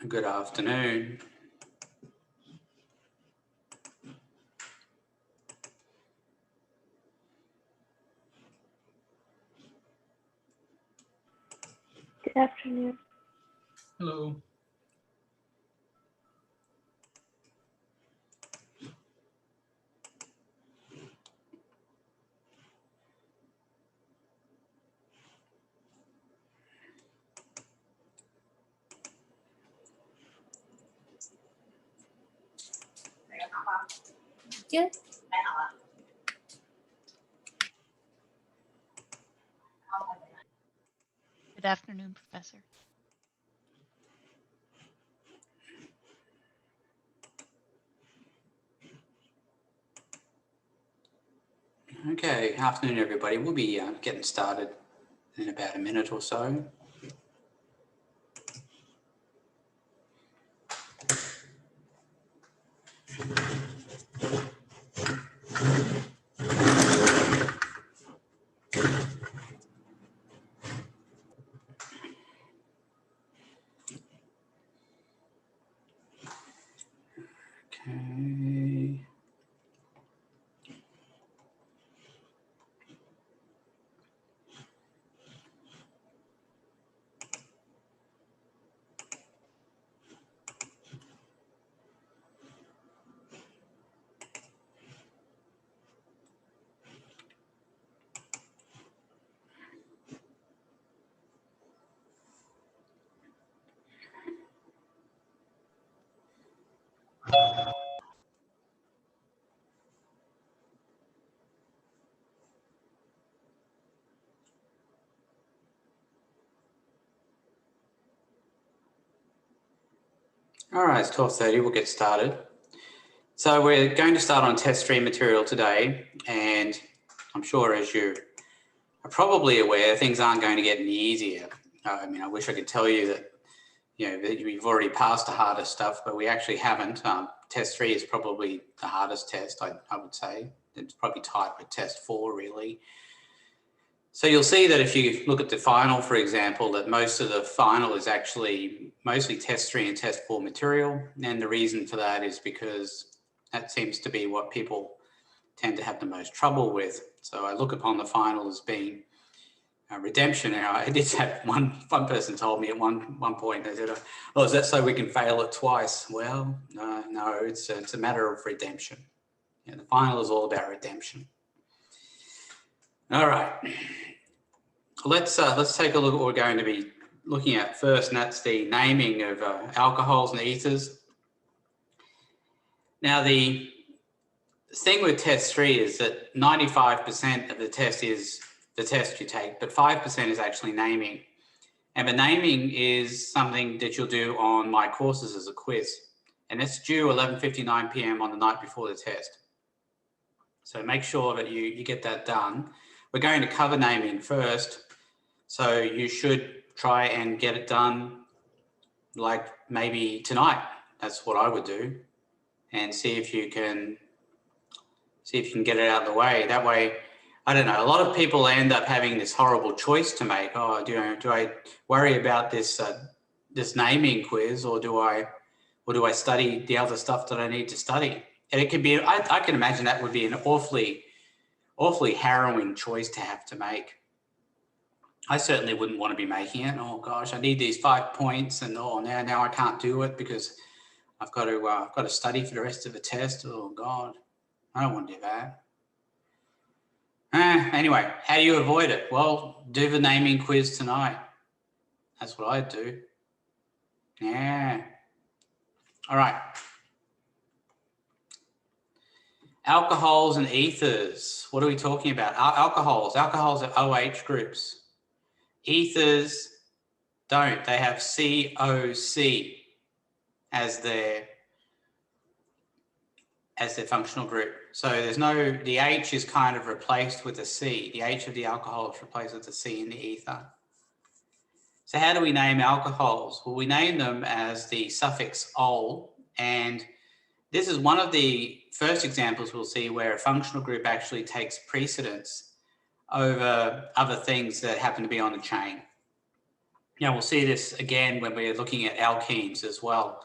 Good afternoon. Good afternoon. Hello. Good. Good afternoon, Professor. Okay, afternoon everybody. We'll be getting started in about a minute or so. Okay. All right, it's 12:30. We'll get started. So we're going to start on test stream material today, and I'm sure as you are probably aware, things aren't going to get any easier. I mean, I wish I could tell you that, that you've already passed the hardest stuff, but we actually haven't. Test 3 is probably the hardest test, I would say. It's probably tied with test 4, really. So you'll see that if you look at the final, for example, that most of the final is actually mostly test 3 and test 4 material. And the reason for that is because that seems to be what people tend to have the most trouble with. So I look upon the final as being redemption. And I did have one person told me at one point, they said, "Oh, is that so we can fail it twice?" Well, no, it's a matter of redemption. The final is all about redemption. All right, let's take a look at what we're going to be looking at first, and that's the naming of alcohols and ethers. Now, the thing with test 3 is that 95% of the test is the test you take, but 5% is actually naming. And the naming is something that you'll do on my courses as a quiz. And it's due 11:59 p.m. on the night before the test. So make sure that you get that done. We're going to cover naming first. So you should try and get it done like maybe tonight. That's what I would do. And see if you can get it out of the way. That way, I don't know, a lot of people end up having this horrible choice to make. Oh, do I worry about this this naming quiz, or do I study the other stuff that I need to study? And it could be, I can imagine that would be an awfully harrowing choice to have to make. I certainly wouldn't want to be making it. Oh gosh, I need these 5 points, and now I can't do it because I've got to study for the rest of the test. Oh God, I don't want to do that. Anyway, how do you avoid it? Well, do the naming quiz tonight. That's what I do. Yeah. All right. Alcohols and ethers. What are we talking about? Alcohols. Alcohols are OH groups. Ethers don't. They have COC as their functional group. So the H is kind of replaced with a C. The H of the alcohol is replaced with a C in the ether. So how do we name alcohols? Well, we name them as the suffix -ol, and this is one of the first examples we'll see where a functional group actually takes precedence over other things that happen to be on the chain. Now we'll see this again when we're looking at alkenes as well.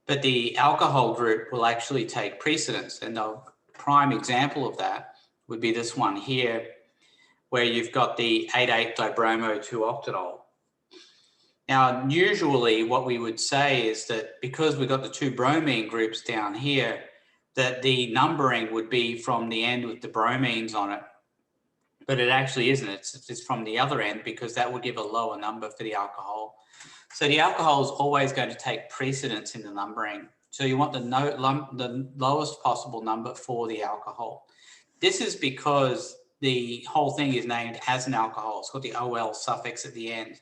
But the alcohol group will actually take precedence. And the prime example of that would be this one here, where you've got the 8,8-dibromo-2-octanol. Now, usually what we would say is that because we've got the two bromine groups down here, that the numbering would be from the end with the bromines on it. But it actually isn't. It's from the other end, because that would give a lower number for the alcohol. So the alcohol is always going to take precedence in the numbering. So you want the lowest possible number for the alcohol. This is because the whole thing is named as an alcohol. It's got the OL suffix at the end.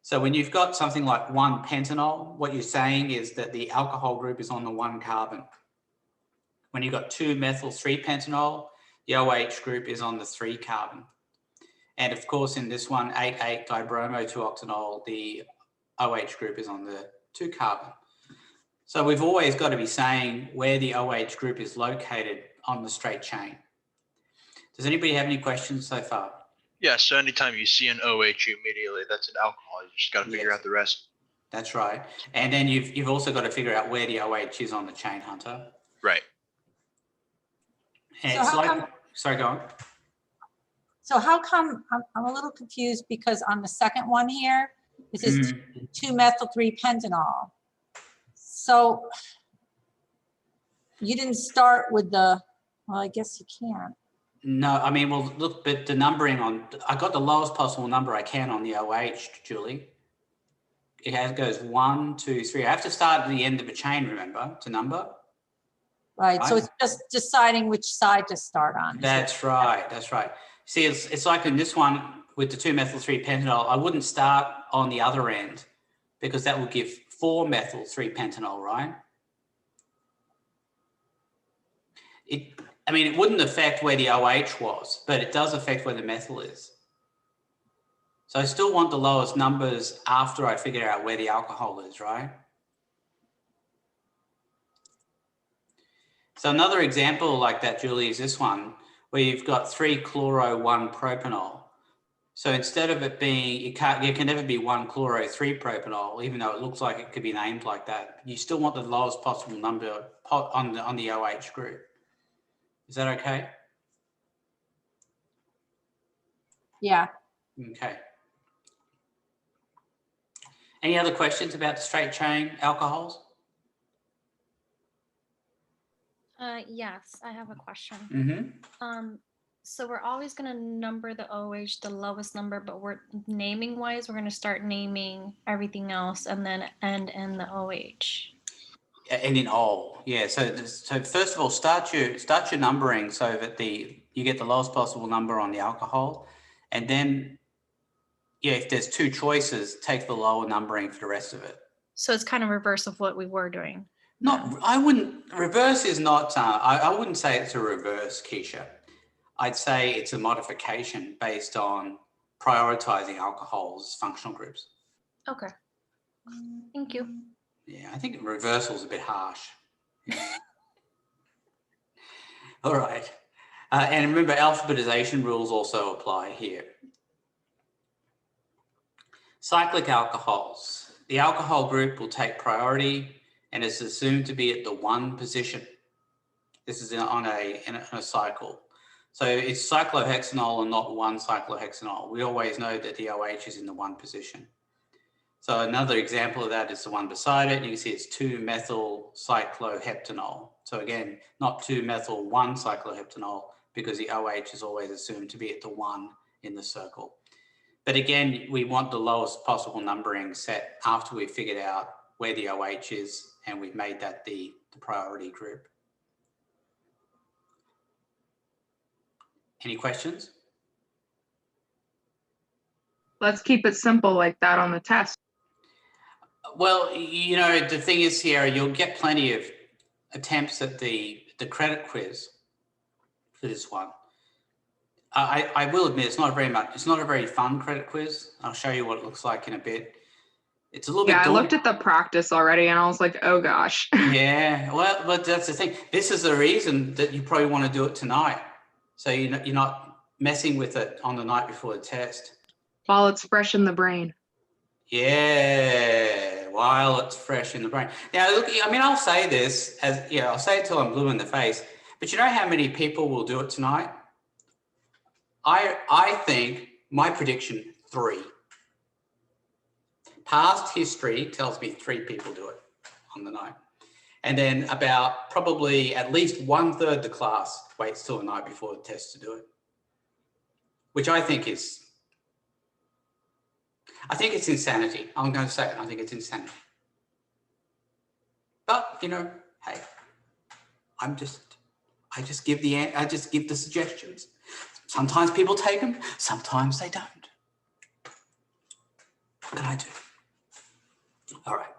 So when you've got something like 1-pentanol, what you're saying is that the alcohol group is on the 1 carbon. When you've got 2-methyl-3-pentanol, the OH group is on the 3 carbon. And of course, in this one, 8,8-dibromo-2-octanol, the OH group is on the 2 carbon. So we've always got to be saying where the OH group is located on the straight chain. Does anybody have any questions so far? Yeah, so anytime you see an OH immediately, that's an alcohol. You just got to figure out the rest. That's right. And then you've also got to figure out where the OH is on the chain, Hunter. Right. And sorry, go on. So how come, I'm a little confused, because on the second one here, this is 2-methyl-3-pentanol. So you didn't start with the, well, I guess you can't. No, I mean, well, look, but the numbering I got the lowest possible number I can on the OH, Julie. It goes 1, 2, 3. I have to start at the end of a chain, remember, to number. Right, so it's just deciding which side to start on. That's right, that's right. See, it's like in this one with the 2-methyl-3-pentanol, I wouldn't start on the other end, because that would give 4-methyl-3-pentanol, right? I mean, it wouldn't affect where the OH was, but it does affect where the methyl is. So I still want the lowest numbers after I figure out where the alcohol is, right? So another example like that, Julie, is this one, where you've got 3-chloro-1-propanol. So instead of it being, it can never be 1-chloro-3-propanol, even though it looks like it could be named like that. You still want the lowest possible number on the OH group. Is that okay? Yeah. Okay. Any other questions about the straight chain alcohols? Yes, I have a question. Mm-hmm. So we're always going to number the OH the lowest number, but we're naming wise, we're going to start naming everything else and then end in the OH. And in all, yeah. So first of all, start your numbering so that you get the lowest possible number on the alcohol, and then if there's 2 choices, take the lower numbering for the rest of it. So it's kind of reverse of what we were doing. Reverse is not. I wouldn't say it's a reverse, Keisha. I'd say it's a modification based on prioritizing alcohols as functional groups. Okay. Thank you. Yeah, I think reversal's a bit harsh. All right. And remember, alphabetization rules also apply here. Cyclic alcohols. The alcohol group will take priority and is assumed to be at the 1 position. This is on a cycle. So it's cyclohexanol and not 1-cyclohexanol. We always know that the OH is in the 1 position. So another example of that is the one beside it. You can see it's 2-methyl-cycloheptanol. So again, not 2-methyl-1-cycloheptanol, because the OH is always assumed to be at the 1 in the circle. But again, we want the lowest possible numbering set after we've figured out where the OH is and we've made that the priority group. Any questions? Let's keep it simple like that on the test. Well, the thing is, Sierra, you'll get plenty of attempts at the credit quiz for this one. I will admit it's not a very fun credit quiz. I'll show you what it looks like in a bit. It's a little bit. Yeah, I looked at the practice already and I was like, oh gosh. Yeah, well, but that's the thing. This is the reason that you probably want to do it tonight. So you're not messing with it on the night before the test. While it's fresh in the brain. Yeah, while it's fresh in the brain. Now, look, I mean, I'll say this as, yeah, I'll say it till I'm blue in the face, but you know how many people will do it tonight? I think my prediction, 3. Past history tells me 3 people do it on the night. And then about probably at least 1/3 the class waits till the night before the test to do it, which I think it's insanity. I'm going to say it. I think it's insanity. But, you know, hey, I just give the suggestions. Sometimes people take them, sometimes they don't. What can I do? All right.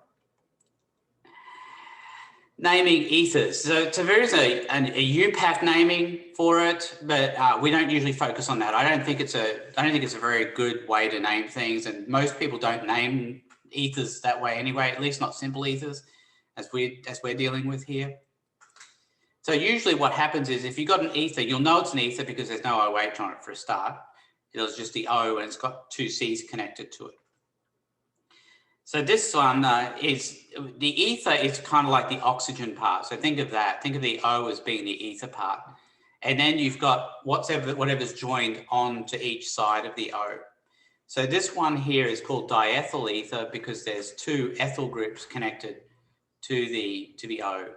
Naming ethers. So there is a UPAC naming for it, but we don't usually focus on that. I don't think it's a very good way to name things, and most people don't name ethers that way anyway. At least not simple ethers, as we're dealing with here. So usually what happens is if you've got an ether, you'll know it's an ether because there's no OH on it for a start. It's just the O and it's got 2 C's connected to it. So this one is, the ether is kind of like the oxygen part. So think of that. Think of the O as being the ether part. And then you've got whatever's joined onto each side of the O. So this one here is called diethyl ether because there's 2 ethyl groups connected to the O.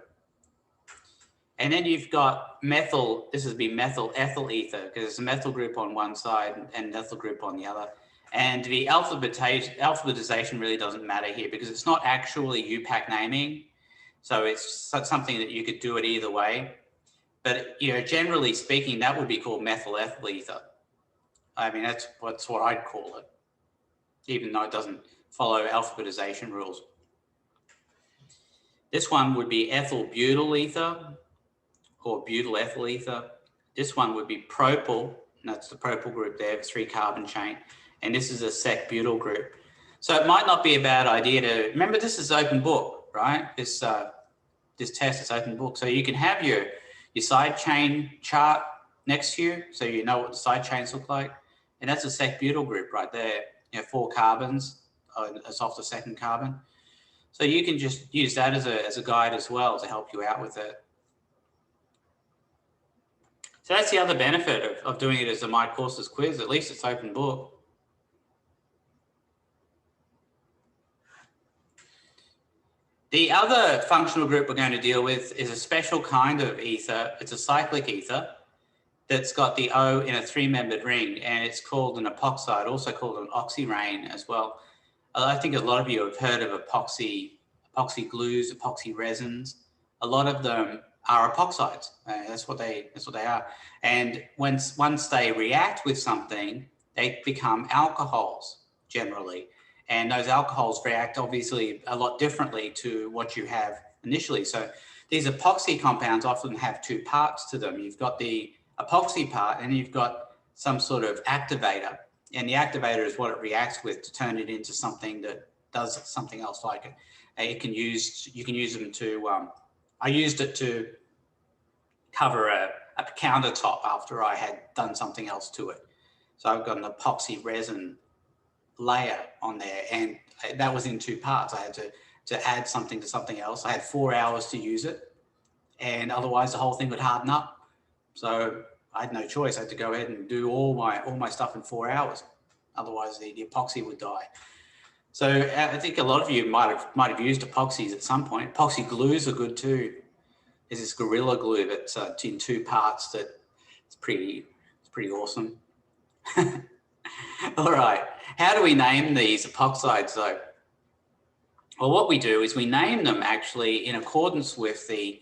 And then you've got methyl, this would be methyl ethyl ether because there's a methyl group on one side and an ethyl group on the other. And the alphabetization really doesn't matter here because it's not actually UPAC naming. So it's something that you could do it either way. But, you know, generally speaking, that would be called methyl ethyl ether. I mean, that's what I'd call it, even though it doesn't follow alphabetization rules. This one would be ethyl butyl ether or butyl ethyl ether. This one would be propyl, and that's the propyl group there, 3 carbon chain. And this is a sec butyl group. So it might not be a bad idea to, remember this is open book, right? This test is open book. So you can have your side chain chart next to you so you know what the side chains look like. And that's a sec butyl group right there. You know, 4 carbons, it's off the second carbon. So you can just use that as a guide as well to help you out with it. So that's the other benefit of doing it as a My Courses quiz. At least it's open book. The other functional group we're going to deal with is a special kind of ether. It's a cyclic ether that's got the O in a 3-membered ring, and it's called an epoxide, also called an oxyrane as well. I think a lot of you have heard of epoxy glues, epoxy resins. A lot of them are epoxides. That's what they are. And once they react with something, they become alcohols generally. And those alcohols react obviously a lot differently to what you have initially. So these epoxy compounds often have 2 parts to them. You've got the epoxy part and you've got some sort of activator. And the activator is what it reacts with to turn it into something that does something else like it. You can use them to, I used it to cover a countertop after I had done something else to it. So I've got an epoxy resin layer on there, and that was in 2 parts. I had to add something to something else. I had 4 hours to use it, and otherwise the whole thing would harden up. So I had no choice. I had to go ahead and do all my stuff in 4 hours. Otherwise the epoxy would die. So I think a lot of you might have used epoxies at some point. Epoxy glues are good too. There's this Gorilla Glue that's in 2 parts that it's pretty awesome. All right, how do we name these epoxides though? Well, what we do is we name them actually in accordance with the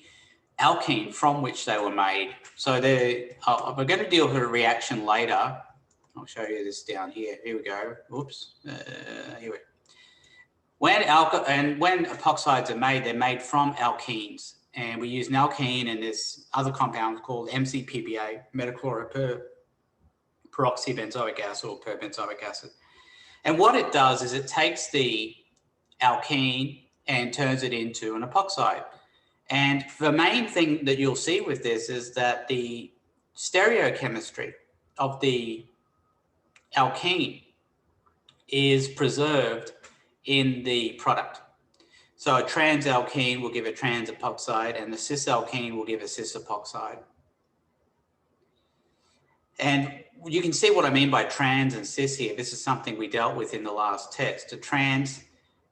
alkene from which they were made. So we're going to deal with a reaction later. I'll show you this down here. Here we go. Oops. Here we go. When epoxides are made, they're made from alkenes. And we use an alkene and this other compound called MCPBA, metachloroperoxybenzoic acid or perbenzoic acid. And what it does is it takes the alkene and turns it into an epoxide. And the main thing that you'll see with this is that the stereochemistry of the alkene is preserved in the product. So a trans alkene will give a trans epoxide, and the cis alkene will give a cis epoxide. And you can see what I mean by trans and cis here. This is something we dealt with in the last test. A trans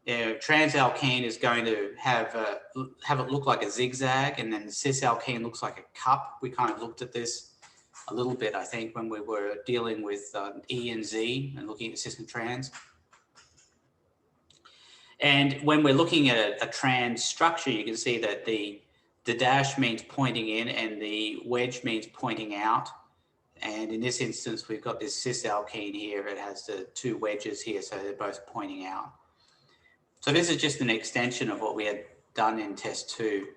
alkene is going to have it look like a zigzag, and then the cis alkene looks like a cup. We kind of looked at this a little bit, I think, when we were dealing with E and Z and looking at cis and trans. And when we're looking at a trans structure, you can see that the dash means pointing in and the wedge means pointing out. And in this instance, we've got this cis alkene here. It has the two wedges here, so they're both pointing out. So this is just an extension of what we had done in test 2.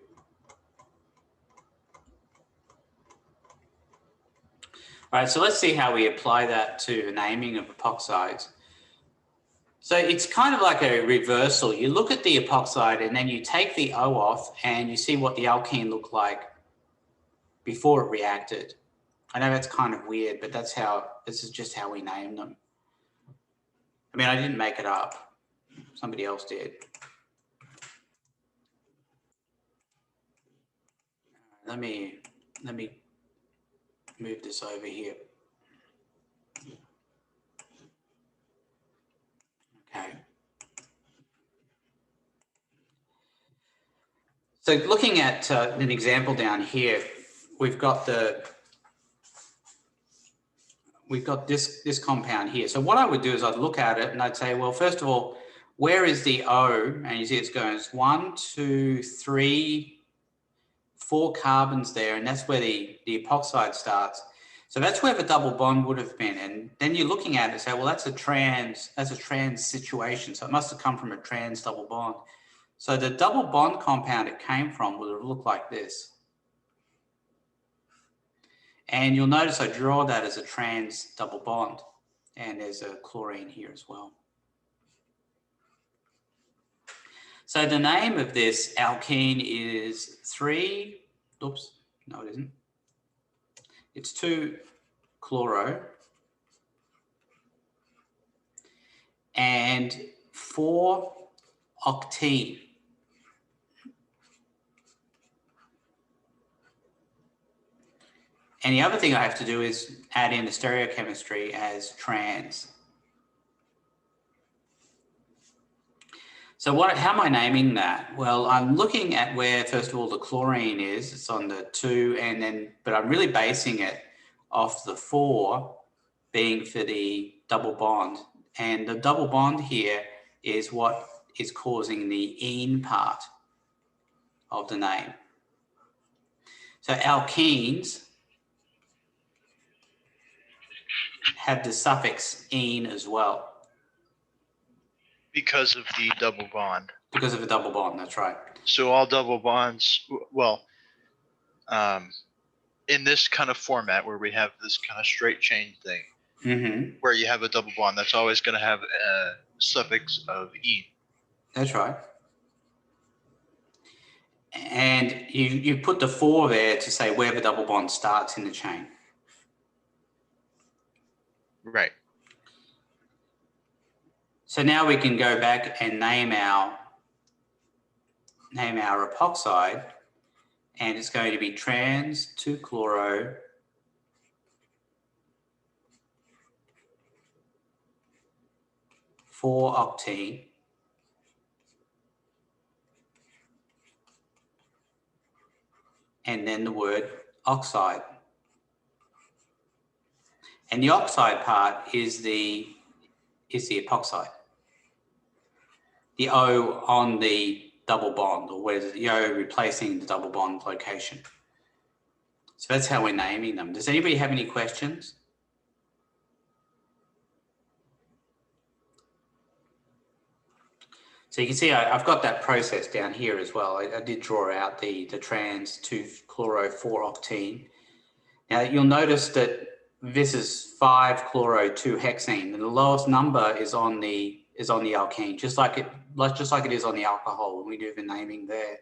All right, so let's see how we apply that to the naming of epoxides. So it's kind of like a reversal. You look at the epoxide and then you take the O off and you see what the alkene looked like before it reacted. I know that's kind of weird, but this is just how we name them. I mean, I didn't make it up. Somebody else did. Let me move this over here. Okay. So looking at an example down here, we've got this compound here. So what I would do is I'd look at it and I'd say, well, first of all, where is the O? And you see it's going 1, 2, 3, 4 carbons there, and that's where the epoxide starts. So that's where the double bond would have been. And then you're looking at it and say, well, that's a trans situation. So it must have come from a trans double bond. So the double bond compound it came from would have looked like this. And you'll notice I draw that as a trans double bond. And there's a chlorine here as well. So the name of this alkene is 3, oops, no it isn't. It's 2-chloro and 4-octene. And the other thing I have to do is add in the stereochemistry as trans. So how am I naming that? Well, I'm looking at where, first of all, the chlorine is. It's on the 2, but I'm really basing it off the 4 being for the double bond. And the double bond here is what is causing the ene part of the name. So alkenes have the suffix "ene" as well. Because of the double bond. Because of the double bond, that's right. So all double bonds, well, in this kind of format where we have this kind of straight chain thing, where you have a double bond, that's always going to have a suffix of "ene." That's right. And you put the 4 there to say where the double bond starts in the chain. Right. So now we can go back and name our epoxide, and it's going to be trans 2-chloro (4-octene) and then the word oxide. And the oxide part is the epoxide. The O on the double bond, or where's the O replacing the double bond location. So that's how we're naming them. Does anybody have any questions? So you can see I've got that process down here as well. I did draw out the trans 2-chloro 4-octene. Now you'll notice that this is 5-chloro 2-hexene, and the lowest number is on the alkene, just like it is on the alcohol when we do the naming there.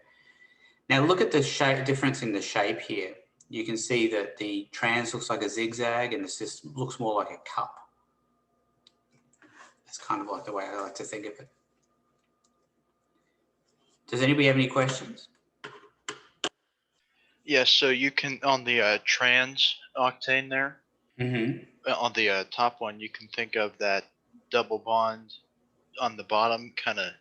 Now look at the difference in the shape here. You can see that the trans looks like a zigzag and the cis looks more like a cup. That's kind of like the way I like to think of it. Does anybody have any questions? Yes, so you can, on the trans octane there, on the top one, you can think of that double bond on the bottom kind of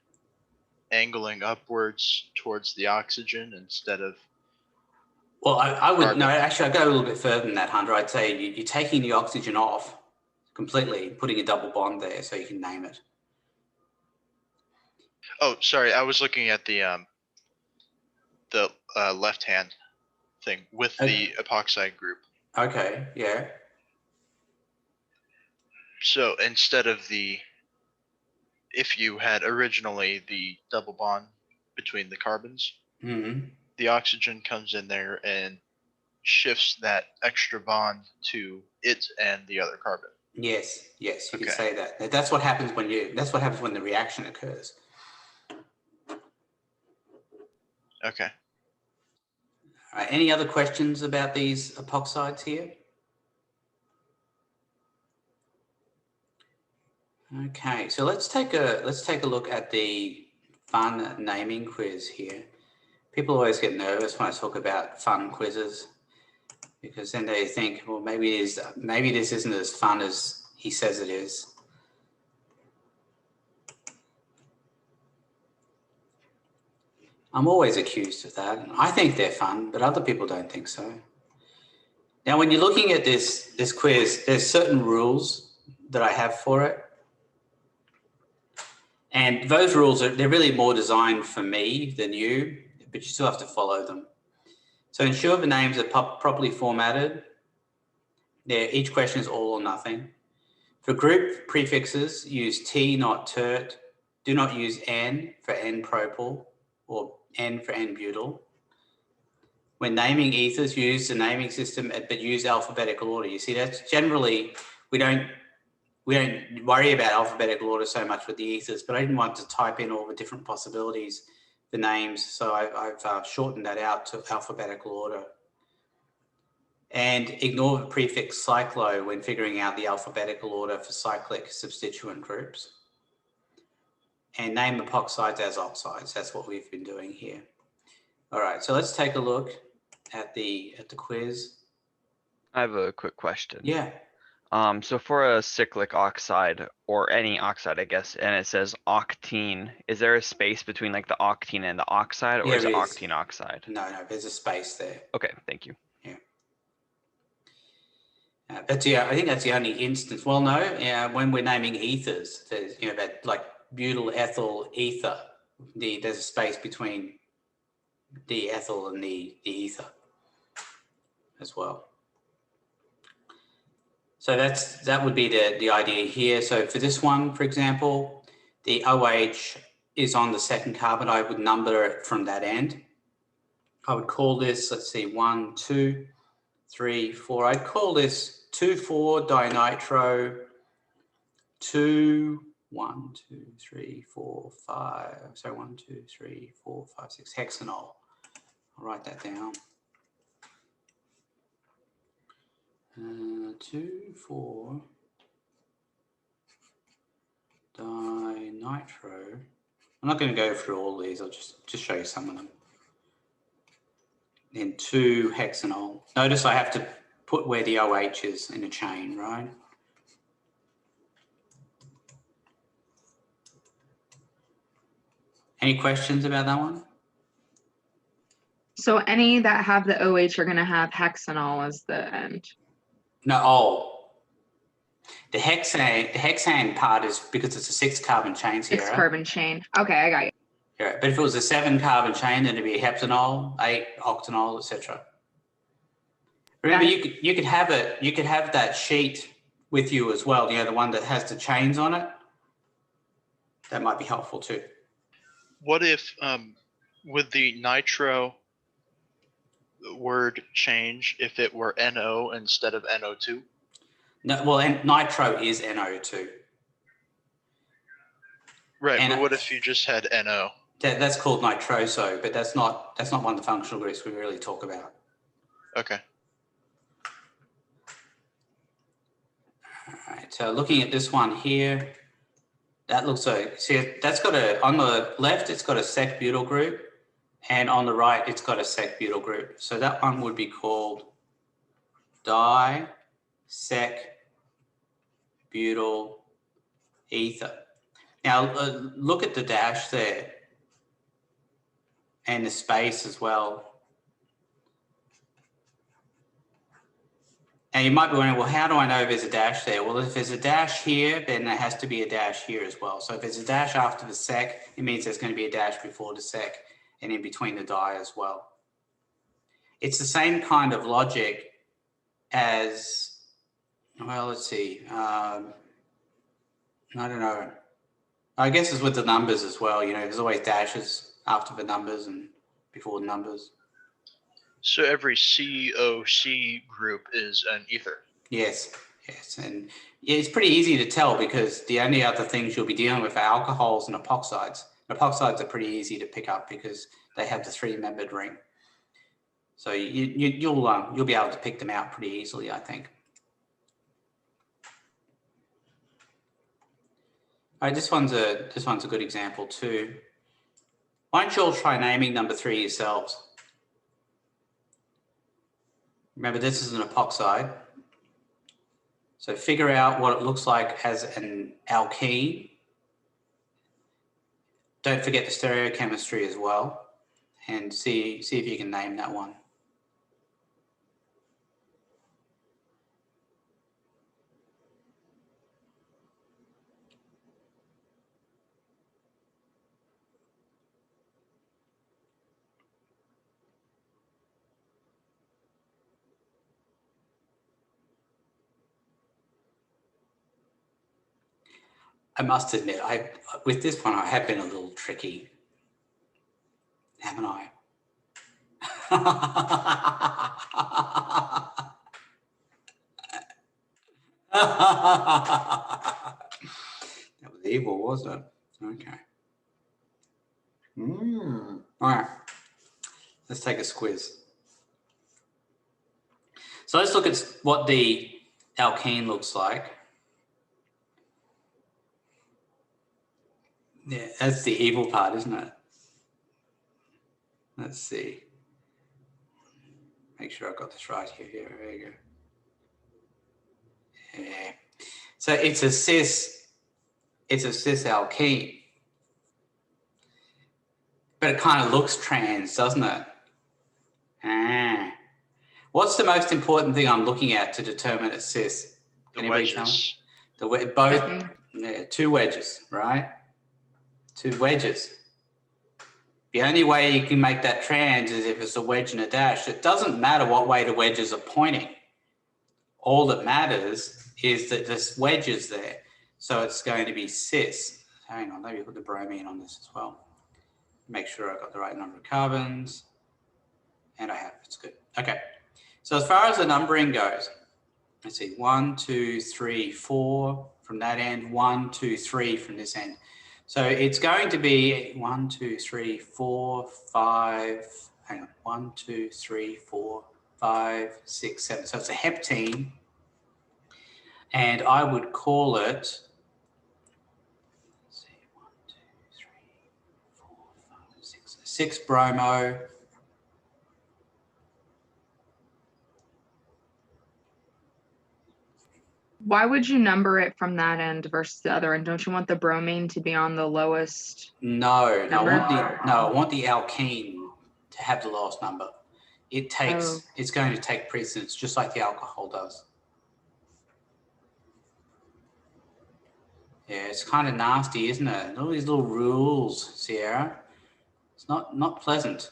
angling upwards towards the oxygen instead of. Well, I would, carbon. no, actually, I'd go a little bit further than that, Hunter. I'd say you're taking the oxygen off completely, putting a double bond there so you can name it. Oh, sorry, I was looking at the left hand thing with the epoxide group. Okay, yeah. So instead of if you had originally the double bond between the carbons, the oxygen comes in there and shifts that extra bond to it and the other carbon. Yes, you can say that. That's what happens when the reaction occurs. Okay. All right, any other questions about these epoxides here? Okay, so let's take a look at the fun naming quiz here. People always get nervous when I talk about fun quizzes because then they think, well, maybe this isn't as fun as he says it is. I'm always accused of that. I think they're fun, but other people don't think so. Now, when you're looking at this quiz, there's certain rules that I have for it. And those rules they're really more designed for me than you, but you still have to follow them. So ensure the names are properly formatted. Each question is all or nothing. For group prefixes, use T, not tert. Do not use N for N-propyl or N for N-butyl. When naming ethers, use the naming system, but use alphabetical order. You see, that's generally, we don't worry about alphabetical order so much with the ethers, but I didn't want to type in all the different possibilities for names, so I've shortened that out to alphabetical order. And ignore the prefix cyclo when figuring out the alphabetical order for cyclic substituent groups. And name epoxides as oxides. That's what we've been doing here. All right, so let's take a look at the quiz. I have a quick question. Yeah. So for a cyclic oxide or any oxide, I guess, and it says octene, is there a space between like the octene and the oxide, or is it octene oxide? No, there's a space there. Okay, thank you. Yeah. I think that's the only instance. Well, no, when we're naming ethers, there's, that like butyl ethyl ether, there's a space between the ethyl and the ether as well. So that would be the idea here. So for this one, for example, the OH is on the second carbon. I would number it from that end. I would call this, let's see, 1, 2, 3, 4. I'd call this 2,4-dinitro 2, 1, 2, 3, 4, 5. So 1, 2, 3, 4, 5, 6 hexanol. I'll write that down. 2,4 dinitro. I'm not going to go through all these. I'll just show you some of them. Then 2 hexanol. Notice I have to put where the OH is in a chain, right? Any questions about that one? So any that have the OH are going to have hexanol as the end. No, the hexane part is because it's a 6 carbon chain, Sierra. 6 carbon chain. Okay, I got you. Yeah, but if it was a 7 carbon chain, then it'd be heptanol, 8 octanol, etc. Remember, you could have that sheet with you as well. The one that has the chains on it. That might be helpful too. What if would the nitro word change if it were NO instead of NO2? No, well, and nitro is NO2. Right, And but what if you just had NO? That's called nitroso, but that's not one of the functional groups we really talk about. Okay. All right, so looking at this one here, That looks like, see, that's got a, on the left, it's got a sec butyl group, and on the right, it's got a sec butyl group. So that one would be called di-sec butyl ether. Now, look at the dash there and the space as well. And you might be wondering, well, how do I know there's a dash there? Well, if there's a dash here, then there has to be a dash here as well. So if there's a dash after the sec, it means there's going to be a dash before the sec and in between the di as well. It's the same kind of logic as, well, let's see. I don't know. I guess it's with the numbers as well. You know, there's always dashes after the numbers and before the numbers. So every COC group is an ether. Yes, yes. And yeah, it's pretty easy to tell because the only other things you'll be dealing with are alcohols and epoxides. Epoxides are pretty easy to pick up because they have the 3-membered ring. So you'll be able to pick them out pretty easily, I think. All right, this one's a good example too. Why don't you all try naming number 3 yourselves? Remember, this is an epoxide. So figure out what it looks like as an alkene. Don't forget the stereochemistry as well, and see if you can name that one. I must admit, with this one, I have been a little tricky, haven't I? That was evil, wasn't it? Okay. All right. Let's take a squiz. So let's look at what the alkene looks like. Yeah, that's the evil part, isn't it? Let's see. Make sure I've got this right here. There you go. Yeah. So it's a cis alkene. But it kind of looks trans, doesn't it? What's the most important thing I'm looking at to determine it's cis? The wedges. Both, yeah, 2 wedges, right? 2 wedges. The only way you can make that trans is if it's a wedge and a dash. It doesn't matter what way the wedges are pointing. All that matters is that this wedge is there. So it's going to be cis. Hang on, let me put the bromine on this as well. Make sure I've got the right number of carbons. And I have, it's good. Okay. So as far as the numbering goes, let's see, 1, 2, 3, 4 from that end, 1, 2, 3 from this end. So it's going to be 1, 2, 3, 4, 5, hang on, 1, 2, 3, 4, 5, 6, 7. So it's a heptene. And I would call it, let's see, 1, 2, 3, 4, 5, 6, 6 bromo. Why would you number it from that end versus the other end? Don't you want the bromine to be on the lowest? No, number? I want the alkene to have the lowest number. It's going to take precedence just like the alcohol does. Yeah, it's kind of nasty, isn't it? All these little rules, Sierra. It's not pleasant.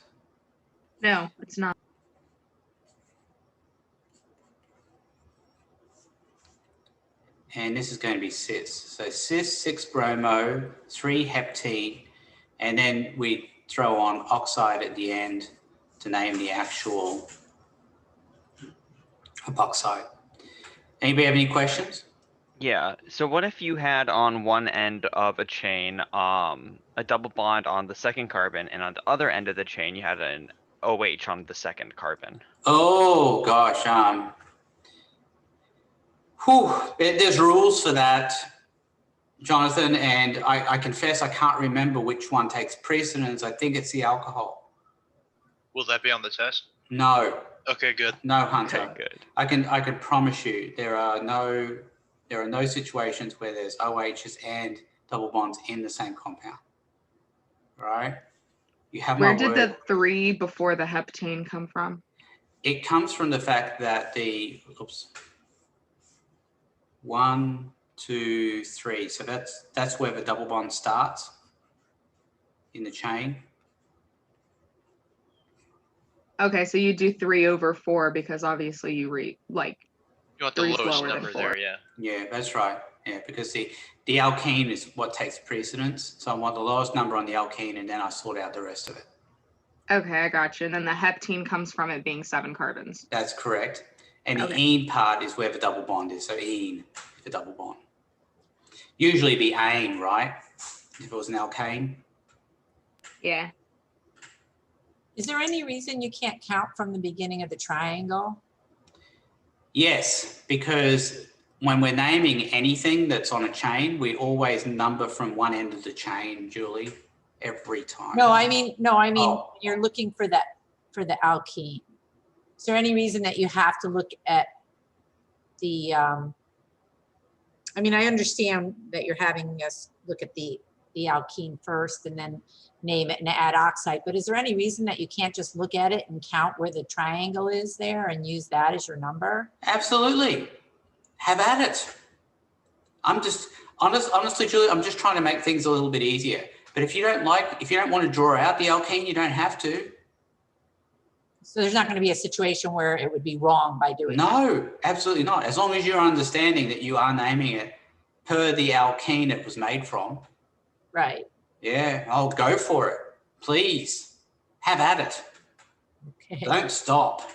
No, it's not. And this is going to be cis. So cis, 6 bromo, 3 heptene, and then we throw on oxide at the end to name the actual epoxide. Anybody have any questions? Yeah, so what if you had on one end of a chain a double bond on the second carbon, and on the other end of the chain you had an OH on the second carbon? Oh gosh, there's rules for that. Jonathan, and I confess I can't remember which one takes precedence. I think it's the alcohol. Will that be on the test? No, Okay, good. no, Hunter. Okay, good. I can promise you there are no situations where there's OHs and double bonds in the same compound. Right? You have Where my did word. the 3 before the heptane come from? It comes from the fact that the 1, 2, 3. So that's where the double bond starts in the chain. Okay, so you do 3 over 4 because obviously you You want the 3 is lowest lower than number 4. there, yeah. Yeah, that's right. Yeah, because the alkene is what takes precedence. So I want the lowest number on the alkene, and then I sort out the rest of it. Okay, I got you. And then the heptene comes from it being 7 carbons. That's correct. And the Okay. ene part is where the double bond is. So ene, the double bond. Usually it'd be ane, right? If it was an alkane. Yeah. Is there any reason you can't count from the beginning of the triangle? Yes, because when we're naming anything that's on a chain, we always number from one end of the chain, Julie, every time. No, I mean, Oh. you're looking for the alkene. Is there any reason that you have to look at the, I mean, I understand that you're having us look at the alkene first and then name it and add oxide, but is there any reason that you can't just look at it and count where the triangle is there and use that as your number? Absolutely. Have at it. I'm just, honestly, Julie, I'm just trying to make things a little bit easier. But if you don't want to draw out the alkene, you don't have to. So there's not going to be a situation where it would be wrong by doing that. No, absolutely not. As long as you're understanding that you are naming it per the alkene it was made from. Right. Yeah, I'll go for it. Please, have at it. Okay. Don't stop.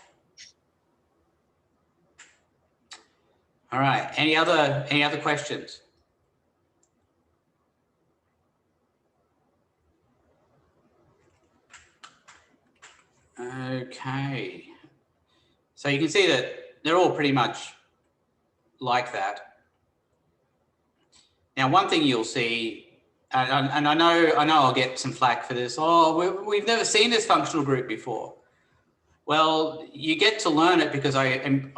All right. Any other questions? Okay. So you can see that they're all pretty much like that. Now, one thing you'll see, and I know I'll get some flack for this. Oh, we've never seen this functional group before. Well, you get to learn it because I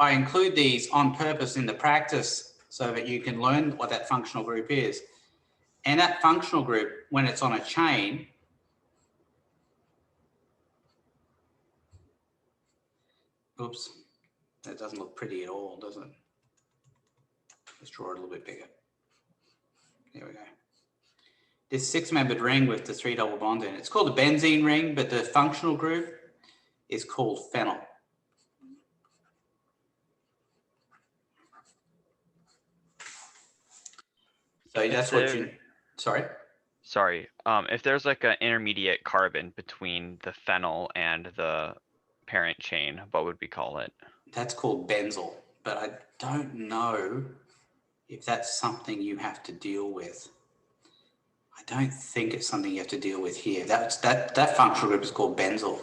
include these on purpose in the practice so that you can learn what that functional group is. And that functional group, when it's on a chain, oops, that doesn't look pretty at all, does it? Let's draw it a little bit bigger. There we go. This 6-membered ring with the 3 double bonds in it. It's called a benzene ring, but the functional group is called phenyl. So that's what you, sorry? Sorry. If there's like an intermediate carbon between the phenyl and the parent chain, what would we call it? That's called benzyl, but I don't know if that's something you have to deal with. I don't think it's something you have to deal with here. That functional group is called benzyl.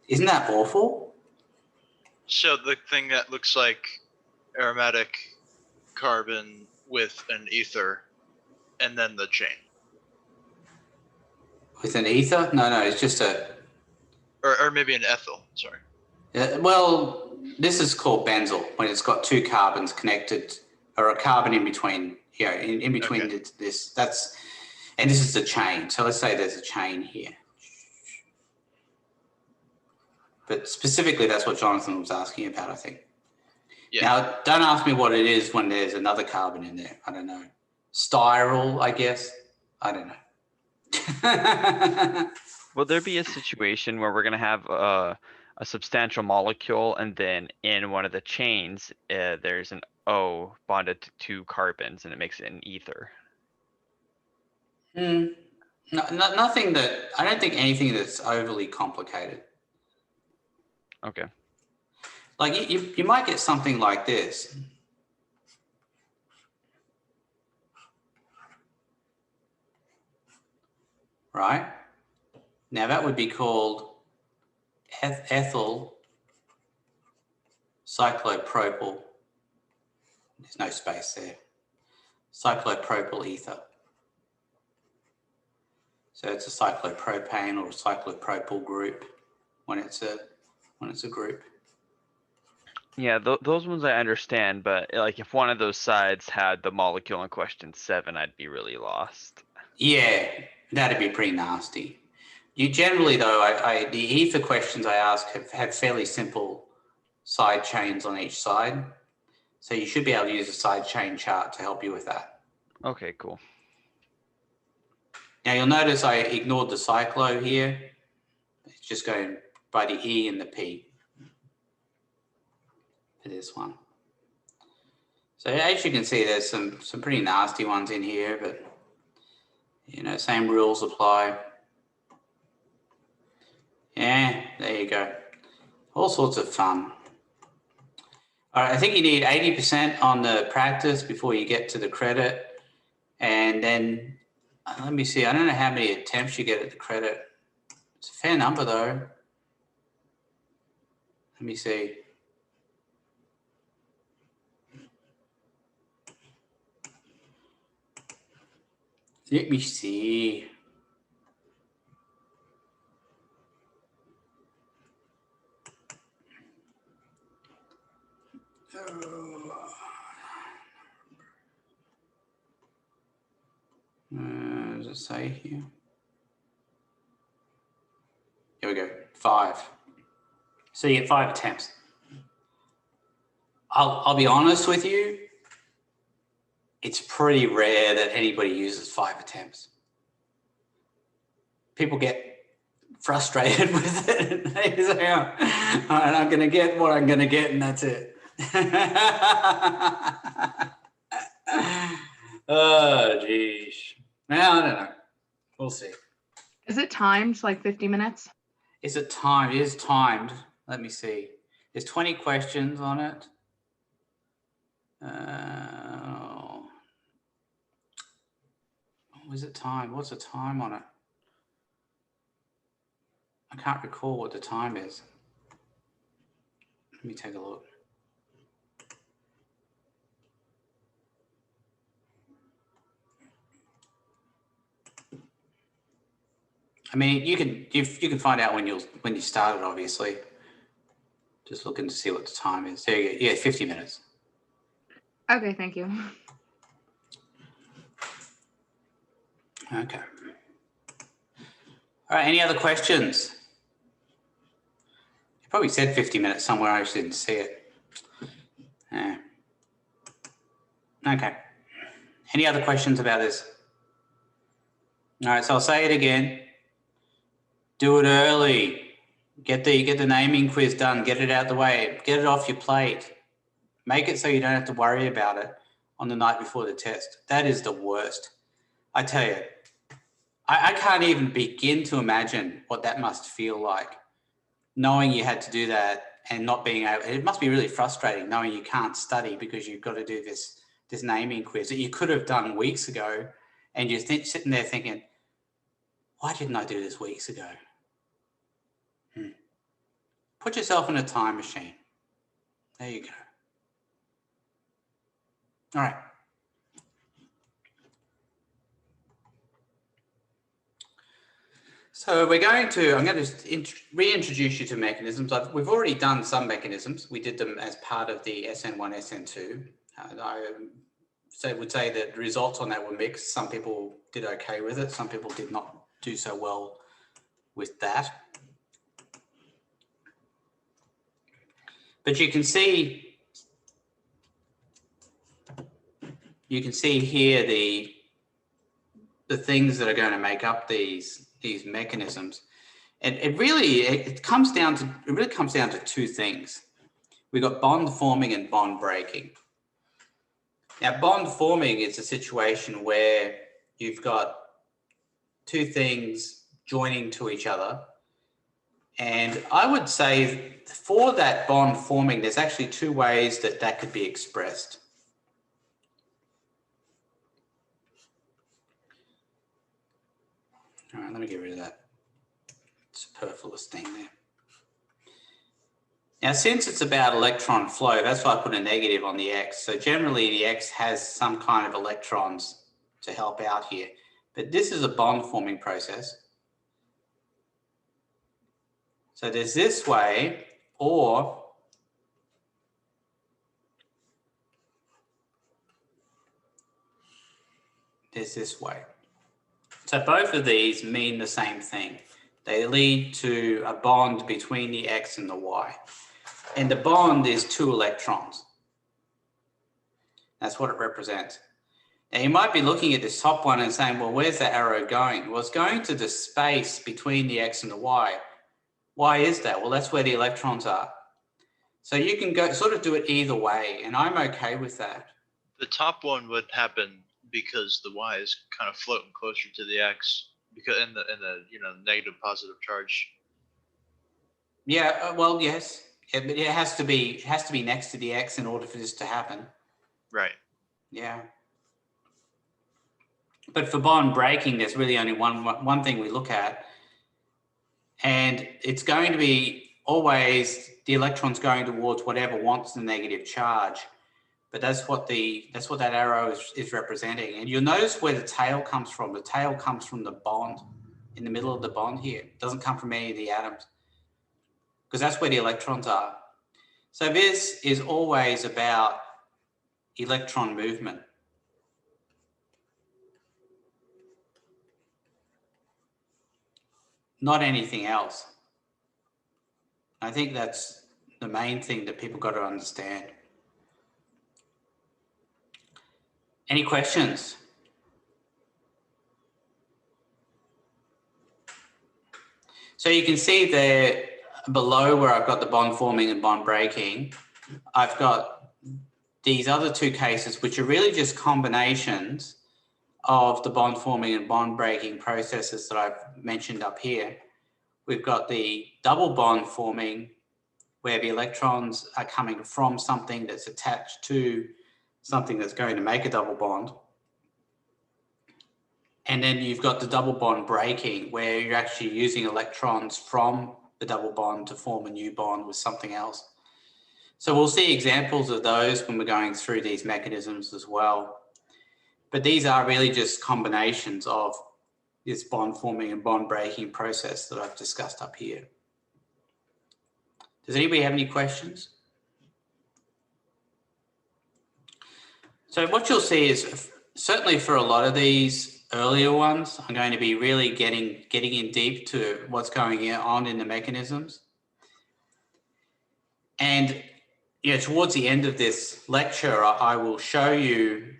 Isn't that awful? So the thing that looks like aromatic carbon with an ether and then the chain. With an ether? No, it's just a... Or maybe an ethyl, sorry. Well, this is called benzyl when it's got 2 carbons connected, or a carbon in between, you know, in between Okay. this, that's, and this is the chain. So let's say there's a chain here. But specifically, that's what Jonathan was asking about, I think. Yeah. Now, don't ask me what it is when there's another carbon in there. I don't know. Styrol, I guess. I don't know. Will there be a situation where we're gonna have a substantial molecule and then in one of the chains, there's an O bonded to 2 carbons and it makes it an ether? Nothing that, I don't think anything that's overly complicated. Okay. Like you might get something like this. Right? Now that would be called ethyl cyclopropyl. There's no space there. cyclopropyl ether. So it's a cyclopropane or a cyclopropyl group when it's a group. Yeah, those ones I understand, but like if one of those sides had the molecule in question 7, I'd be really lost. Yeah, that'd be pretty nasty. You generally though, the ether questions I ask have fairly simple side chains on each side. So you should be able to use a side chain chart to help you with that. Okay, cool. Now you'll notice I ignored the cyclo here. It's just going by the E and the P for this one. So as you can see, there's some pretty nasty ones in here, but you know, same rules apply. Yeah, there you go. All sorts of fun. All right, I think you need 80% on the practice before you get to the credit. And then, let me see, I don't know how many attempts you get at the credit. It's a fair number though. Let me see. Let me see. Does it say here? Here we go, 5. So you get 5 attempts. I'll be honest with you, it's pretty rare that anybody uses 5 attempts. People get frustrated with it. They say, oh, all right, I'm going to get what I'm going to get, and that's it. Oh, geez. Well, I don't know. We'll see. Is it timed like 50 minutes? Is it timed? It is timed. Let me see. There's 20 questions on it. Was it timed? What's the time on it? I can't recall what the time is. Let me take a look. I mean, you can find out when you started, obviously. Just looking to see what the time is. There you go. Yeah, 50 minutes. Okay, thank you. Okay. All right, any other questions? You probably said 50 minutes somewhere, I just didn't see it. Yeah. Okay. Any other questions about this? All right, so I'll say it again. Do it early. Get the naming quiz done. Get it out of the way. Get it off your plate. Make it so you don't have to worry about it on the night before the test. That is the worst. I tell you, I can't even begin to imagine what that must feel like, knowing you had to do that and not being able. It must be really frustrating knowing you can't study because you've got to do this naming quiz that you could have done weeks ago, and you're sitting there thinking, why didn't I do this weeks ago? Put yourself in a time machine. There you go. All right. So I'm going to reintroduce you to mechanisms. We've already done some mechanisms. We did them as part of the SN1, SN2. I would say that the results on that were mixed. Some people did okay with it. Some people did not do so well with that. But you can see here the things that are going to make up these mechanisms. And it really comes down to 2 things. We've got bond forming and bond breaking. Now, bond forming is a situation where you've got 2 things joining to each other. And I would say for that bond forming, there's actually 2 ways that could be expressed. All right, let me get rid of that superfluous thing there. Now, since it's about electron flow, that's why I put a negative on the X. So generally the X has some kind of electrons to help out here. But this is a bond forming process. So there's this way, or there's this way. So both of these mean the same thing. They lead to a bond between the X and the Y. And the bond is 2 electrons. That's what it represents. Now you might be looking at this top one and saying, well, where's the arrow going? Well, it's going to the space between the X and the Y. Why is that? Well, that's where the electrons are. So you can go sort of do it either way, and I'm okay with that. The top one would happen because the Y is kind of floating closer to the X because in the negative positive charge. Yeah, well, yes. Yeah, but it has to be next to the X in order for this to happen. Right. Yeah. But for bond breaking, there's really only one thing we look at. And it's going to be always the electron's going towards whatever wants the negative charge. But that's what that arrow is representing. And you'll notice where the tail comes from. The tail comes from the bond, in the middle of the bond here. It doesn't come from any of the atoms, because that's where the electrons are. So this is always about electron movement. Not anything else. I think that's the main thing that people got to understand. Any questions? So you can see there below where I've got the bond forming and bond breaking, I've got these other 2 cases, which are really just combinations of the bond forming and bond breaking processes that I've mentioned up here. We've got the double bond forming, where the electrons are coming from something that's attached to something that's going to make a double bond. And then you've got the double bond breaking, where you're actually using electrons from the double bond to form a new bond with something else. So we'll see examples of those when we're going through these mechanisms as well. But these are really just combinations of this bond forming and bond breaking process that I've discussed up here. Does anybody have any questions? So what you'll see is, certainly for a lot of these earlier ones, I'm going to be really getting in deep to what's going on in the mechanisms. And towards the end of this lecture, I'll show you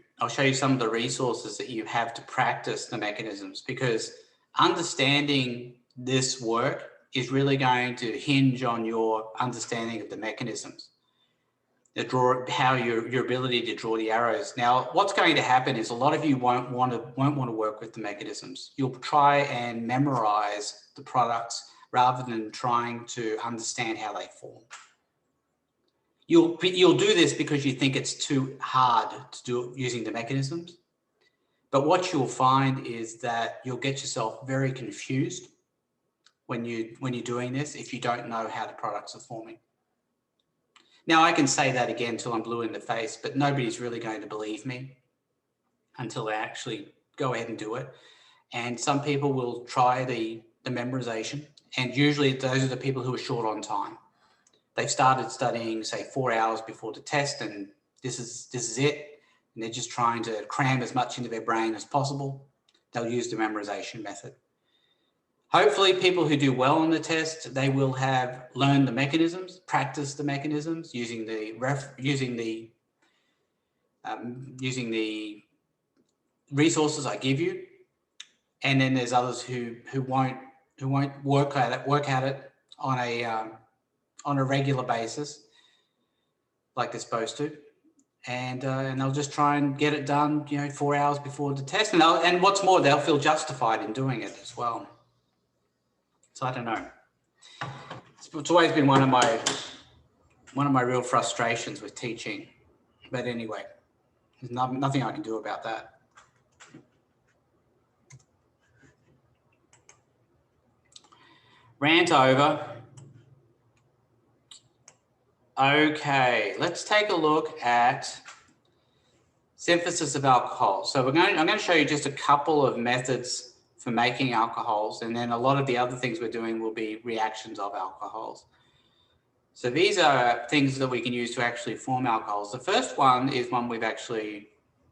some of the resources that you have to practice the mechanisms, because understanding this work is really going to hinge on your understanding of the mechanisms. How your ability to draw the arrows. Now, what's going to happen is a lot of you won't want to work with the mechanisms. You'll try and memorize the products rather than trying to understand how they form. You'll do this because you think it's too hard to do using the mechanisms. But what you'll find is that you'll get yourself very confused when you're doing this if you don't know how the products are forming. Now, I can say that again till I'm blue in the face, but nobody's really going to believe me until they actually go ahead and do it. And some people will try the memorization, and usually those are the people who are short on time. They've started studying, say, 4 hours before the test, and this is it. And they're just trying to cram as much into their brain as possible. They'll use the memorization method. Hopefully, people who do well on the test, they will have learned the mechanisms, practiced the mechanisms using the resources I give you. And then there's others who won't work at it on a regular basis, like they're supposed to, and they'll just try and get it done, 4 hours before the test, and what's more, they'll feel justified in doing it as well. So I don't know. It's always been one of my real frustrations with teaching, but anyway, there's nothing I can do about that. Rant over. Okay, let's take a look at synthesis of alcohol. So I'm going to show you just a couple of methods for making alcohols, and then a lot of the other things we're doing will be reactions of alcohols. So these are things that we can use to actually form alcohols. The first one is one we've actually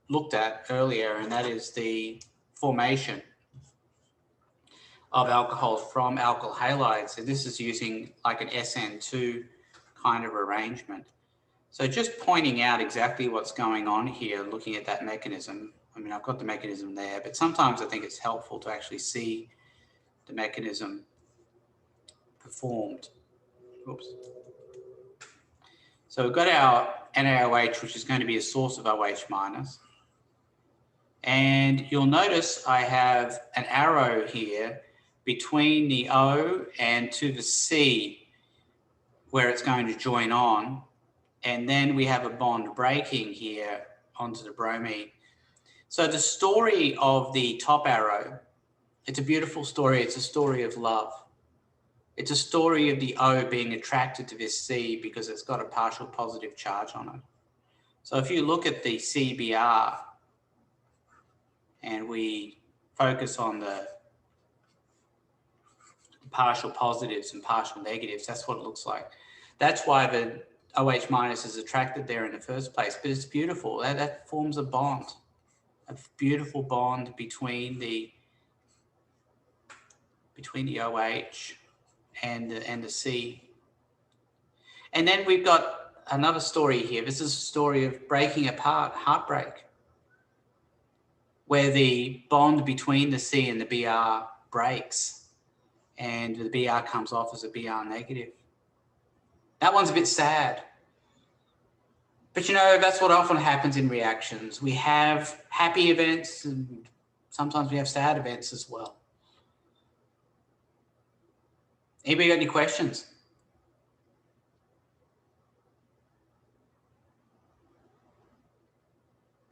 looked at earlier, and that is the formation of alcohols from alkyl halides. And this is using like an SN2 kind of arrangement. So just pointing out exactly what's going on here, looking at that mechanism. I mean, I've got the mechanism there, but sometimes I think it's helpful to actually see the mechanism performed. Oops. So we've got our NaOH, which is going to be a source of OH minus. And you'll notice I have an arrow here between the O and to the C where it's going to join on. And then we have a bond breaking here onto the bromine. So the story of the top arrow, it's a beautiful story. It's a story of love. It's a story of the O being attracted to this C because it's got a partial positive charge on it. So if you look at the CBr and we focus on the partial positives and partial negatives, that's what it looks like. That's why the OH minus is attracted there in the first place, but it's beautiful. That forms a bond, a beautiful bond between the OH and the C. And then we've got another story here. This is a story of breaking apart, heartbreak, where the bond between the C and the Br breaks and the Br comes off as a Br negative. That one's a bit sad. But you know, that's what often happens in reactions. We have happy events and sometimes we have sad events as well. Anybody got any questions?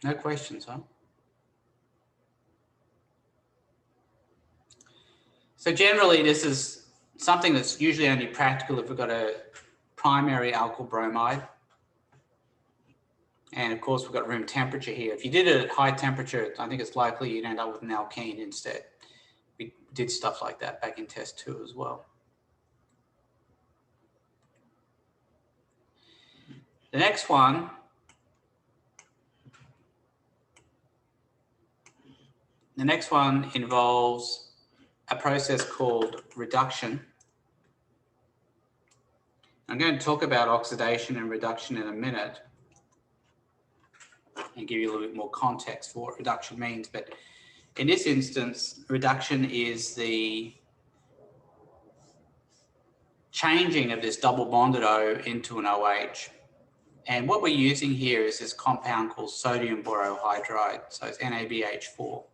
No questions, huh? So generally, this is something that's usually only practical if we've got a primary alkyl bromide. And of course, we've got room temperature here. If you did it at high temperature, I think it's likely you'd end up with an alkene instead. We did stuff like that back in test 2 as well. The next one involves a process called reduction. I'm going to talk about oxidation and reduction in a minute and give you a little bit more context for what reduction means. But in this instance, reduction is the changing of this double bonded O into an OH. And what we're using here is this compound called sodium borohydride. So it's NaBH4.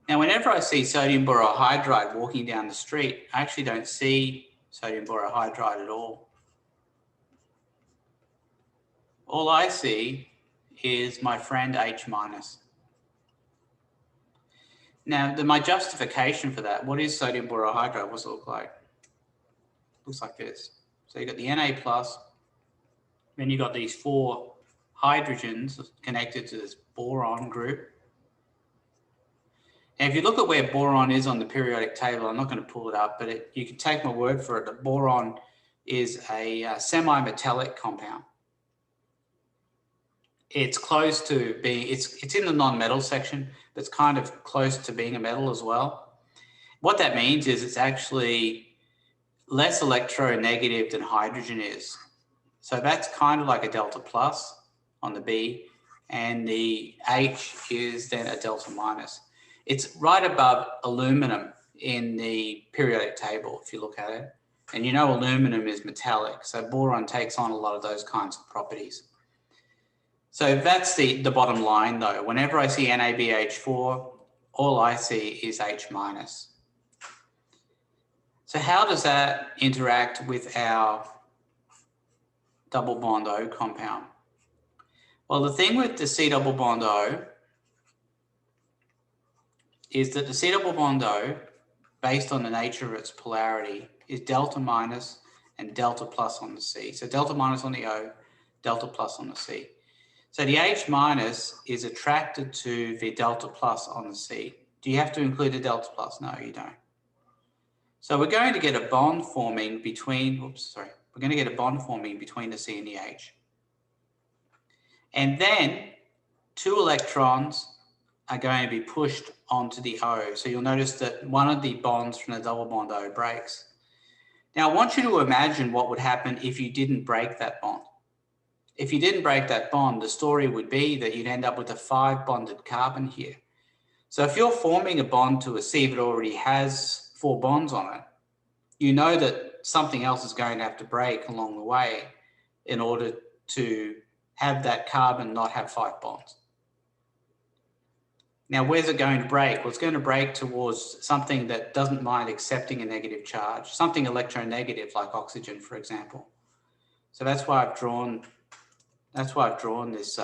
Now, whenever I see sodium borohydride walking down the street, I actually don't see sodium borohydride at all. All I see is my friend H minus. Now, my justification for that, what is sodium borohydride? What's it look like? Looks like this. So you've got the Na plus, then you've got these 4 hydrogens connected to this boron group. And if you look at where boron is on the periodic table, I'm not going to pull it up, but you can take my word for it that boron is a semi-metallic compound. It's close to being, it's in the non-metal section, but it's kind of close to being a metal as well. What that means is it's actually less electronegative than hydrogen is. So that's kind of like a delta plus on the B, and the H is then a delta minus. It's right above aluminum in the periodic table, if you look at it. And you know aluminum is metallic, so boron takes on a lot of those kinds of properties. So that's the bottom line though. Whenever I see NaBH4, all I see is H minus. So how does that interact with our double bond O compound? Well, the thing with the C double bond O is that the C double bond O, based on the nature of its polarity, is delta minus and delta plus on the C. So delta minus on the O, delta plus on the C. So the H minus is attracted to the delta plus on the C. Do you have to include a delta plus? No, you don't. So we're going to get a bond forming between, we're going to get a bond forming between the C and the H. And then 2 electrons are going to be pushed onto the O. So you'll notice that one of the bonds from the double bond O breaks. Now I want you to imagine what would happen if you didn't break that bond. If you didn't break that bond, the story would be that you'd end up with a 5 bonded carbon here. So if you're forming a bond to a C that already has 4 bonds on it, you know that something else is going to have to break along the way in order to have that carbon not have 5 bonds. Now, where's it going to break? Well, it's going to break towards something that doesn't mind accepting a negative charge, something electronegative like oxygen, for example. So that's why I've drawn this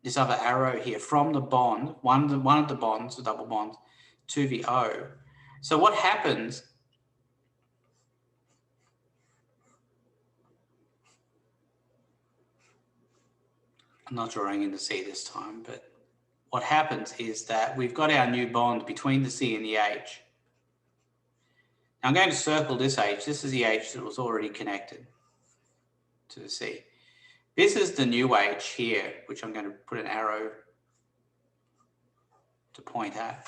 this other arrow here from the bond, one of the bonds, the double bond, to the O. So what happens? I'm not drawing in the C this time, but what happens is that we've got our new bond between the C and the H. Now I'm going to circle this H. This is the H that was already connected to the C. This is the new H here, which I'm going to put an arrow to point at.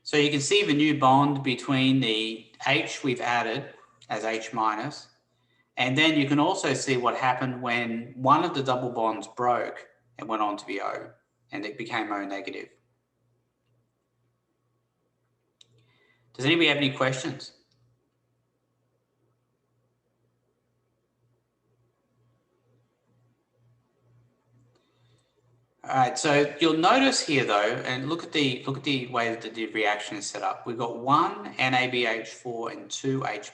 So you can see the new bond between the H we've added as H minus, and then you can also see what happened when one of the double bonds broke and went on to the O, and it became O negative. Does anybody have any questions? All right, so you'll notice here though, and look at the way that the reaction is set up. We've got 1 NABH4 and 2 H+.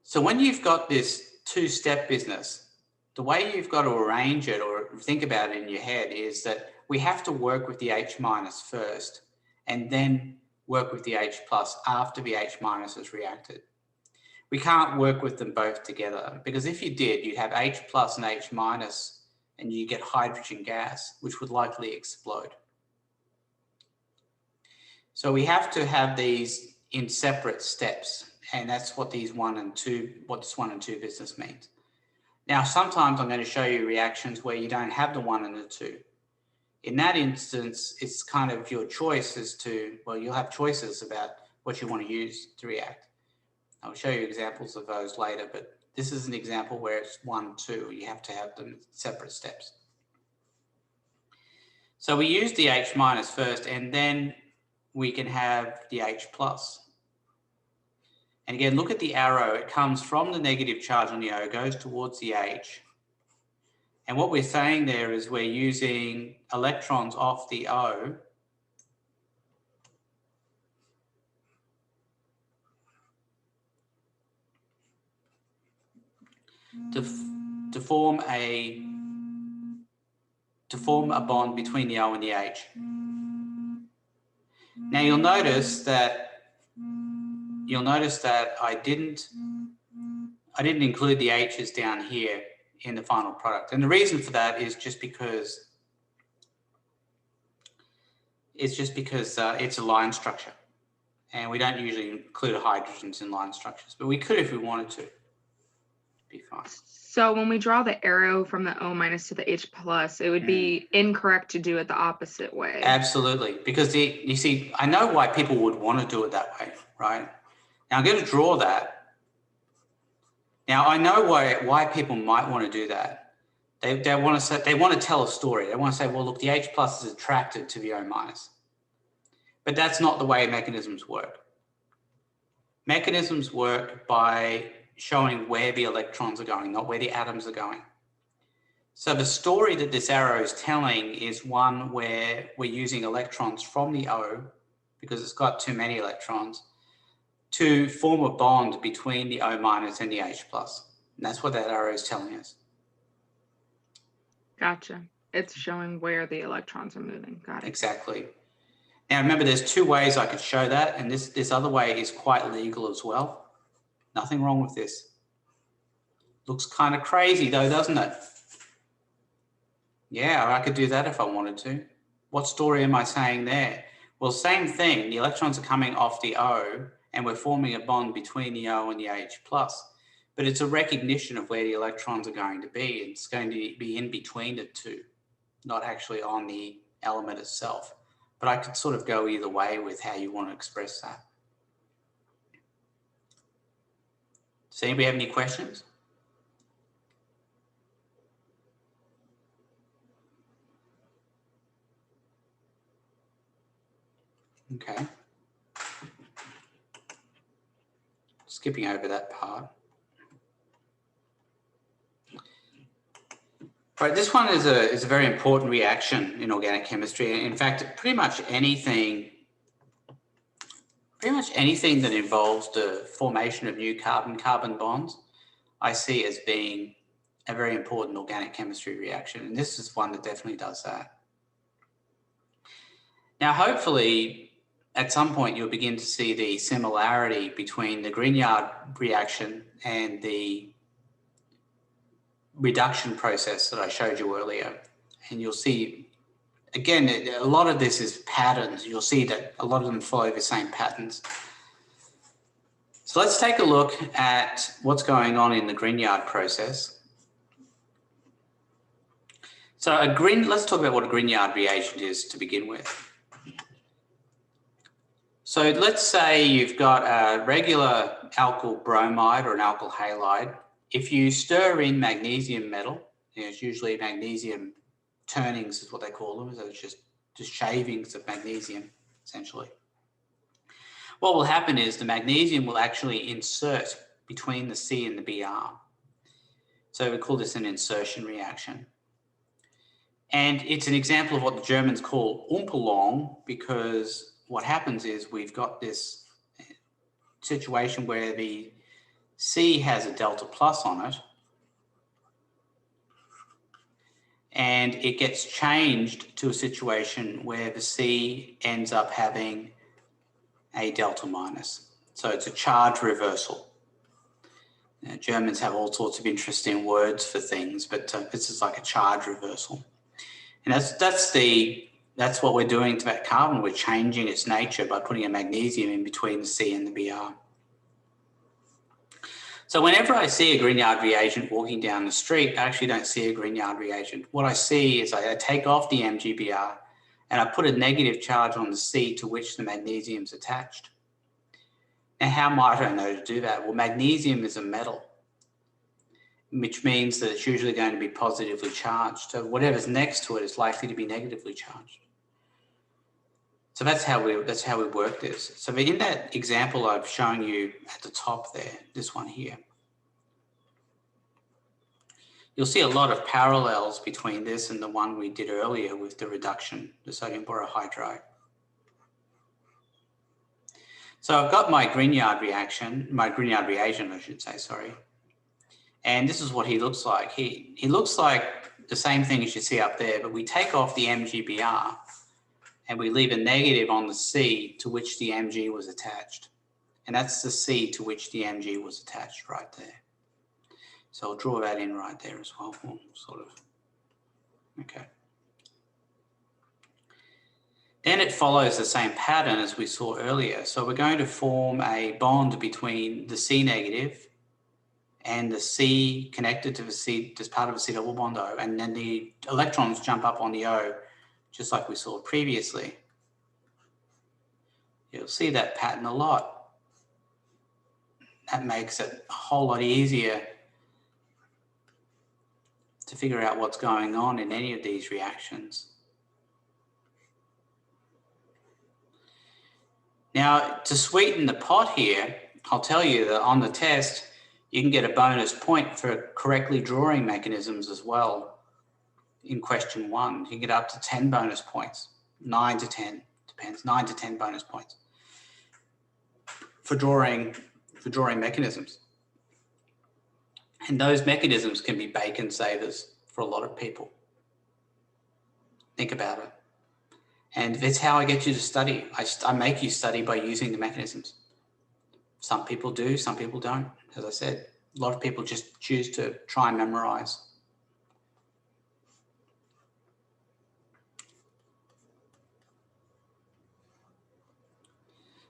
So when you've got this 2-step business, the way you've got to arrange it or think about it in your head is that we have to work with the H minus first and then work with the H plus after the H minus has reacted. We can't work with them both together, because if you did, you'd have H plus and H minus and you get hydrogen gas, which would likely explode. So we have to have these in separate steps, and that's what these 1 and 2, what this 1 and 2 business means. Now, sometimes I'm going to show you reactions where you don't have the 1 and the 2. In that instance, it's kind of your choice as to, well, you'll have choices about what you want to use to react. I'll show you examples of those later, but this is an example where it's 1, 2. You have to have them in separate steps. So we use the H minus first, and then we can have the H plus. And again, look at the arrow. It comes from the negative charge on the O, goes towards the H. And what we're saying there is we're using electrons off the O to form a bond between the O and the H. Now you'll notice that I didn't include the H's down here in the final product. And the reason for that is just because it's a line structure, and we don't usually include hydrogens in line structures, but we could if we wanted to. Be fine. So when we draw the arrow from the O minus to the H plus, it would be incorrect to do it the opposite way. Absolutely, because you see, I know why people would want to do it that way, right? Now I'm going to draw that. Now I know why people might want to do that. They want to tell a story. They want to say, well, look, the H plus is attracted to the O minus. But that's not the way mechanisms work. Mechanisms work by showing where the electrons are going, not where the atoms are going. So the story that this arrow is telling is one where we're using electrons from the O, because it's got too many electrons, to form a bond between the O minus and the H plus. And that's what that arrow is telling us. Gotcha. It's showing where the electrons are moving. Got it. Exactly. Now remember, there's two ways I could show that, and this other way is quite legal as well. Nothing wrong with this. Looks kind of crazy though, doesn't it? Yeah, I could do that if I wanted to. What story am I saying there? Well, same thing. The electrons are coming off the O, and we're forming a bond between the O and the H+. But it's a recognition of where the electrons are going to be. It's going to be in between the two, not actually on the element itself. But I could sort of go either way with how you want to express that. Does anybody have any questions? Okay. Skipping over that part. Right, this one is a very important reaction in organic chemistry. In fact, pretty much anything that involves the formation of new carbon-carbon bonds, I see as being a very important organic chemistry reaction. And this is one that definitely does that. Now, hopefully, at some point, you'll begin to see the similarity between the Grignard reaction and the reduction process that I showed you earlier. And you'll see, again, a lot of this is patterns. You'll see that a lot of them follow the same patterns. So let's take a look at what's going on in the Grignard process. So let's talk about what a Grignard reagent is to begin with. So let's say you've got a regular alkyl bromide or an alkyl halide. If you stir in magnesium metal, it's usually magnesium turnings is what they call them, so it's just shavings of magnesium, essentially. What will happen is the magnesium will actually insert between the C and the Br. So we call this an insertion reaction. And it's an example of what the Germans call Umpelung, because what happens is we've got this situation where the C has a delta plus on it, and it gets changed to a situation where the C ends up having a delta minus. So it's a charge reversal. Germans have all sorts of interesting words for things, but this is like a charge reversal. And that's what we're doing to that carbon. We're changing its nature by putting a magnesium in between the C and the Br. So whenever I see a Grignard reagent walking down the street, I actually don't see a Grignard reagent. What I see is I take off the MgBr and I put a negative charge on the C to which the magnesium is attached. Now, how might I know to do that? Well, magnesium is a metal, which means that it's usually going to be positively charged. So whatever's next to it is likely to be negatively charged. So that's how we work this. So in that example I've shown you at the top there, this one here, you'll see a lot of parallels between this and the one we did earlier with the reduction, the sodium borohydride. So I've got my Grignard reaction, my Grignard reagent, I should say, sorry. And this is what he looks like. He looks like the same thing as you see up there, but we take off the MgBr and we leave a negative on the C to which the Mg was attached. And that's the C to which the Mg was attached right there. So I'll draw that in right there as well, sort of. Okay. Then it follows the same pattern as we saw earlier. So we're going to form a bond between the C negative and the C connected to the C, as part of a C double bond O, and then the electrons jump up on the O, just like we saw previously. You'll see that pattern a lot. That makes it a whole lot easier to figure out what's going on in any of these reactions. Now, to sweeten the pot here, I'll tell you that on the test, you can get a bonus point for correctly drawing mechanisms as well. In question 1, you can get up to 10 bonus points, 9 to 10, depends, 9 to 10 bonus points for drawing mechanisms. And those mechanisms can be bacon savers for a lot of people. Think about it. And it's how I get you to study. I make you study by using the mechanisms. Some people do, some people don't. As I said, a lot of people just choose to try and memorize.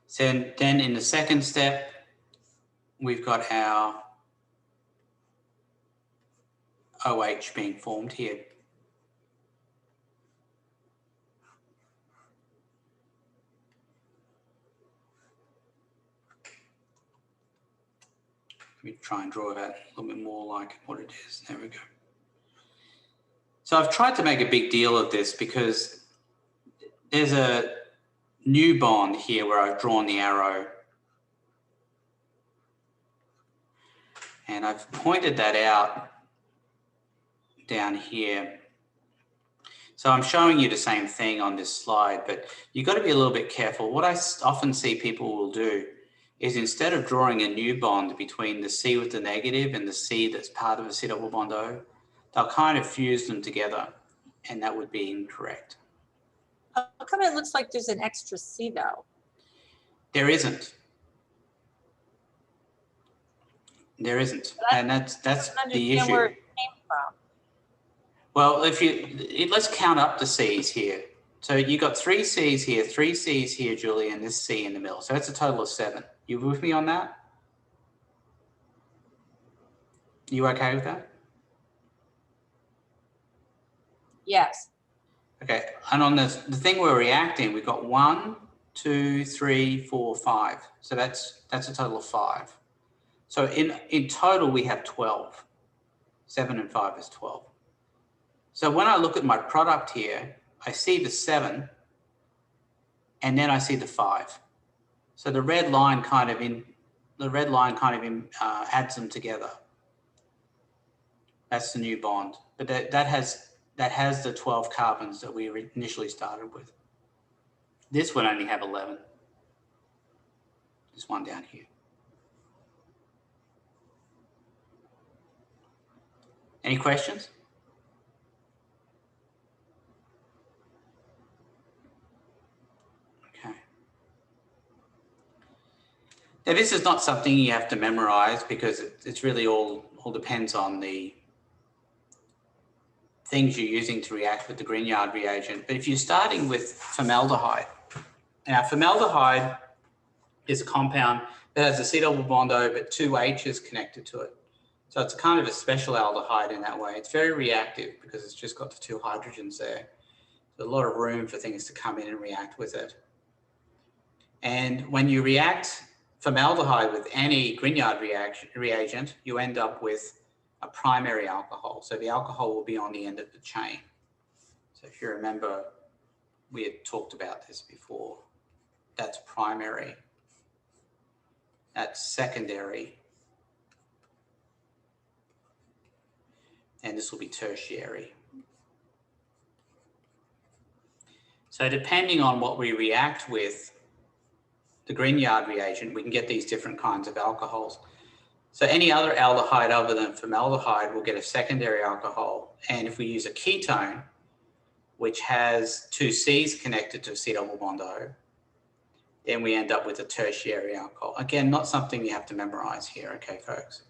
So then in the second step, we've got our OH being formed here. Let me try and draw that a little bit more like what it is. There we go. So I've tried to make a big deal of this because there's a new bond here where I've drawn the arrow. And I've pointed that out down here. So I'm showing you the same thing on this slide, but you've got to be a little bit careful. What I often see people will do is instead of drawing a new bond between the C with the negative and the C that's part of a C double bond O, they'll kind of fuse them together, and that would be incorrect. How come it looks like there's an extra C though? There isn't. There isn't, and that's the issue. Where it came from. Well, let's count up the C's here. So you got 3 C's here, 3 C's here, Julie, and this C in the middle. So that's a total of 7. You with me on that? You okay with that? Yes. Okay, and on the thing we're reacting, we've got 1, 2, 3, 4, 5. So that's a total of 5. So in total, we have 12. 7 and 5 is 12. So when I look at my product here, I see the 7, and then I see the 5. So the red line kind of adds them together. That's the new bond, but that has the 12 carbons that we initially started with. This would only have 11. This one down here. Any questions? Okay. Now this is not something you have to memorize because it's really all depends on the things you're using to react with the Grignard reagent. But if you're starting with formaldehyde, now formaldehyde is a compound that has a C double bond O but 2 H's connected to it. So it's kind of a special aldehyde in that way. It's very reactive because it's just got the 2 hydrogens there. There's a lot of room for things to come in and react with it. And when you react formaldehyde with any Grignard reagent, you end up with a primary alcohol. So the alcohol will be on the end of the chain. So if you remember, we had talked about this before. That's primary. That's secondary. And this will be tertiary. So depending on what we react with the Grignard reagent, we can get these different kinds of alcohols. So any other aldehyde other than formaldehyde will get a secondary alcohol. And if we use a ketone, which has 2 C's connected to a C double bond O, then we end up with a tertiary alcohol. Again, not something you have to memorize here, okay, folks?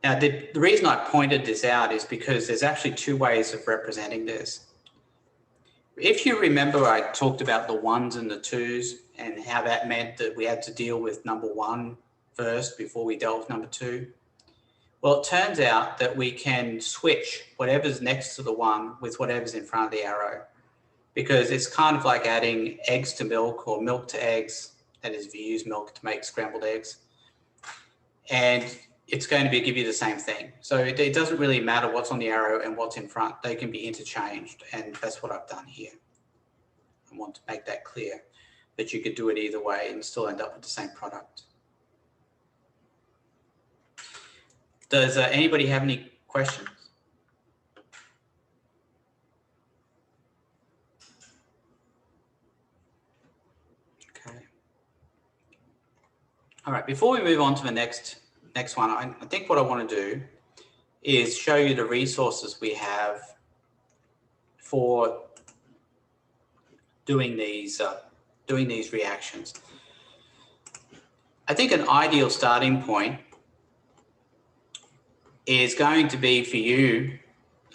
Now, the reason I pointed this out is because there's actually 2 ways of representing this. If you remember, I talked about the 1s and the 2s and how that meant that we had to deal with number 1 first before we dealt with number 2. Well, it turns out that we can switch whatever's next to the 1 with whatever's in front of the arrow, because it's kind of like adding eggs to milk or milk to eggs. That is, if you use milk to make scrambled eggs. And it's going to give you the same thing. So it doesn't really matter what's on the arrow and what's in front. They can be interchanged, and that's what I've done here. I want to make that clear, that you could do it either way and still end up with the same product. Does anybody have any questions? Okay. All right, before we move on to the next one, I think what I want to do is show you the resources we have for doing these reactions. I think an ideal starting point is going to be for you.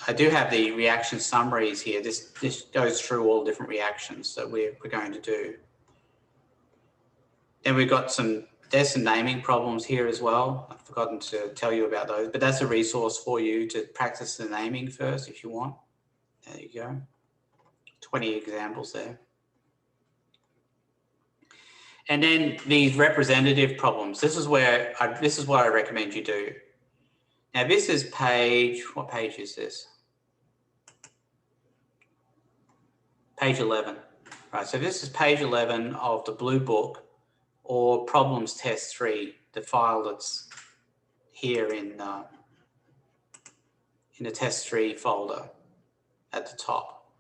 I do have the reaction summaries here. This goes through all different reactions that we're going to do. Then we've got there's some naming problems here as well. I've forgotten to tell you about those, but that's a resource for you to practice the naming first if you want. There you go. 20 examples there. And then these representative problems. This is what I recommend you do. Now this is what page is this? Page 11. Right, so this is page 11 of the blue book, or problems test 3, the file that's here in the test 3 folder at the top.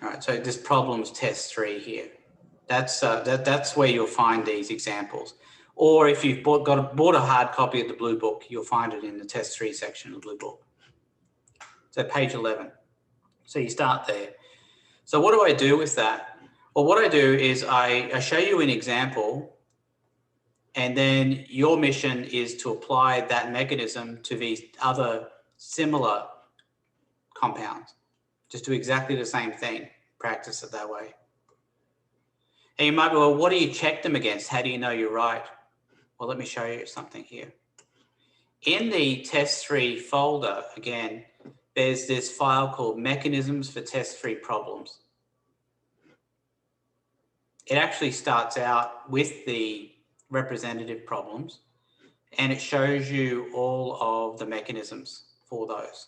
All right, so this problems test 3 here. That's where you'll find these examples. Or if you've bought a hard copy of the blue book, you'll find it in the test 3 section of the blue book. So page 11. So you start there. So what do I do with that? Well, what I do is I show you an example, and then your mission is to apply that mechanism to these other similar compounds. Just do exactly the same thing. Practice it that way. And you might be, well, what do you check them against? How do you know you're right? Well, let me show you something here. In the test 3 folder, again, there's this file called Mechanisms for Test 3 Problems. It actually starts out with the representative problems, and it shows you all of the mechanisms for those.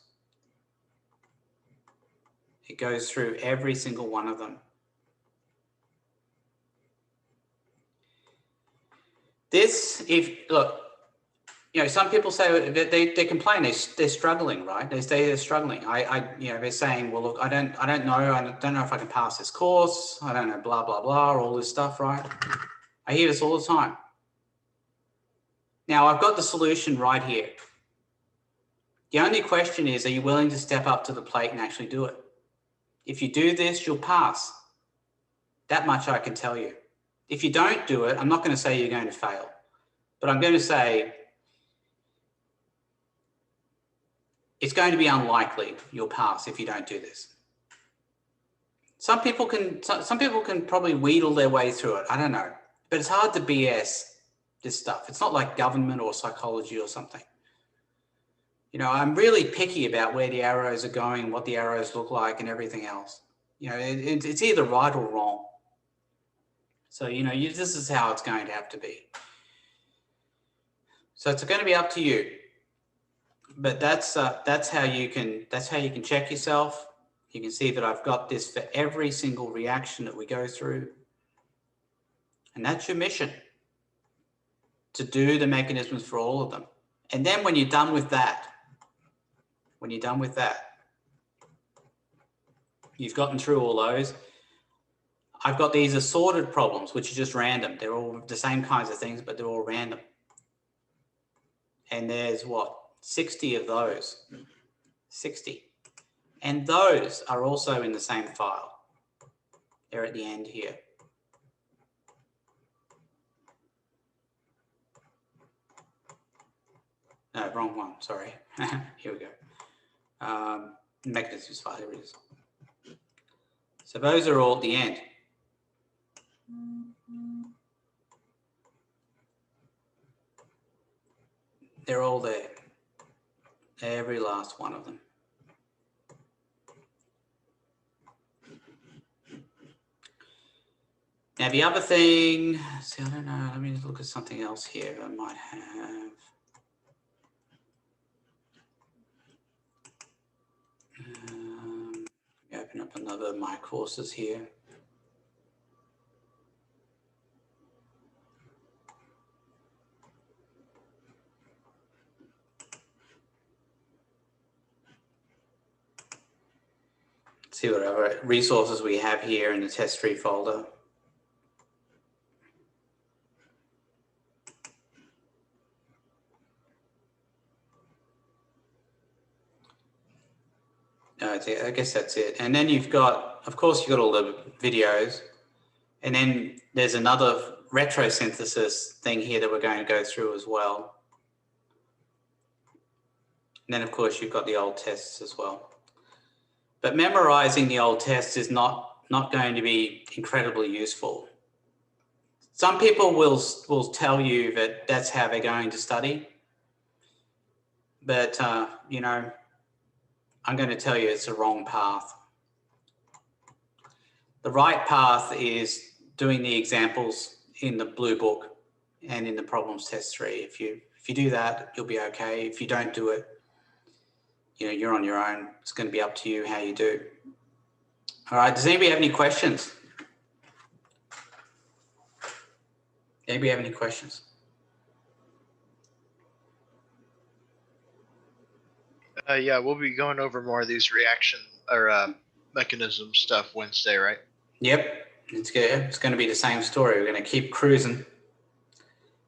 It goes through every single one of them. Look, you know, some people say that they complain, they're struggling, right? They say they're struggling. They're saying, well, look, I don't know. I don't know if I can pass this course. I don't know, blah, blah, blah, all this stuff, right? I hear this all the time. Now, I've got the solution right here. The only question is, are you willing to step up to the plate and actually do it? If you do this, you'll pass. That much I can tell you. If you don't do it, I'm not going to say you're going to fail, but I'm going to say it's going to be unlikely you'll pass if you don't do this. Some people can probably wheedle their way through it. I don't know, but it's hard to BS this stuff. It's not like government or psychology or something. You know, I'm really picky about where the arrows are going, what the arrows look like, and everything else. You know, it's either right or wrong. So, you know, this is how it's going to have to be. So it's going to be up to you. But that's how you can check yourself. You can see that I've got this for every single reaction that we go through. And that's your mission, to do the mechanisms for all of them. And then when you're done with that, you've gotten through all those. I've got these assorted problems, which are just random. They're all the same kinds of things, but they're all random. And there's what? 60 of those. 60. And those are also in the same file. They're at the end here. No, wrong one, sorry. Here we go. Mechanisms file, here it is. So those are all at the end. They're all there. Every last one of them. Now the other thing, see, I don't know, let me just look at something else here I might have. Open up another My Courses here. See what other resources we have here in the test 3 folder. No, I guess that's it. And then you've got, of course, you've got all the videos. And then there's another retrosynthesis thing here that we're going to go through as well. And then, of course, you've got the old tests as well. But memorizing the old tests is not going to be incredibly useful. Some people will tell you that that's how they're going to study. But, you know, I'm going to tell you it's a wrong path. The right path is doing the examples in the blue book and in the problems test 3. If you do that, you'll be okay. If you don't do it, you know, you're on your own. It's going to be up to you how you do. All right. Does anybody have any questions? Anybody have any questions? Yeah, we'll be going over more of these reaction or mechanism stuff Wednesday, right? Yep. It's going to be the same story. We're going to keep cruising.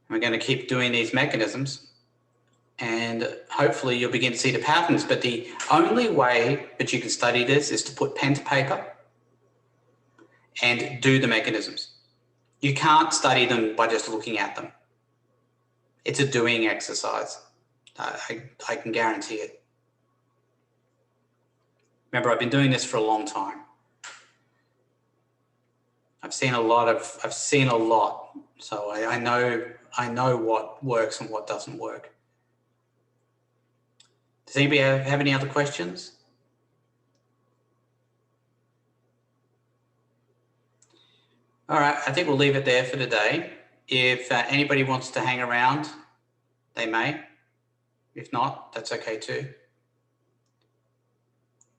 We're going to keep doing these mechanisms. And hopefully you'll begin to see the patterns. But the only way that you can study this is to put pen to paper and do the mechanisms. You can't study them by just looking at them. It's a doing exercise. I can guarantee it. Remember, I've been doing this for a long time. I've seen a lot. So I know what works and what doesn't work. Does anybody have any other questions? All right, I think we'll leave it there for today. If anybody wants to hang around, they may. If not, that's okay too.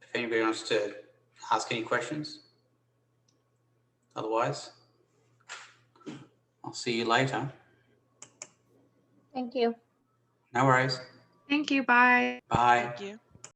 If anybody wants to ask any questions. Otherwise, I'll see you later. Thank you. No worries. Thank you. Bye. Bye. Thank you.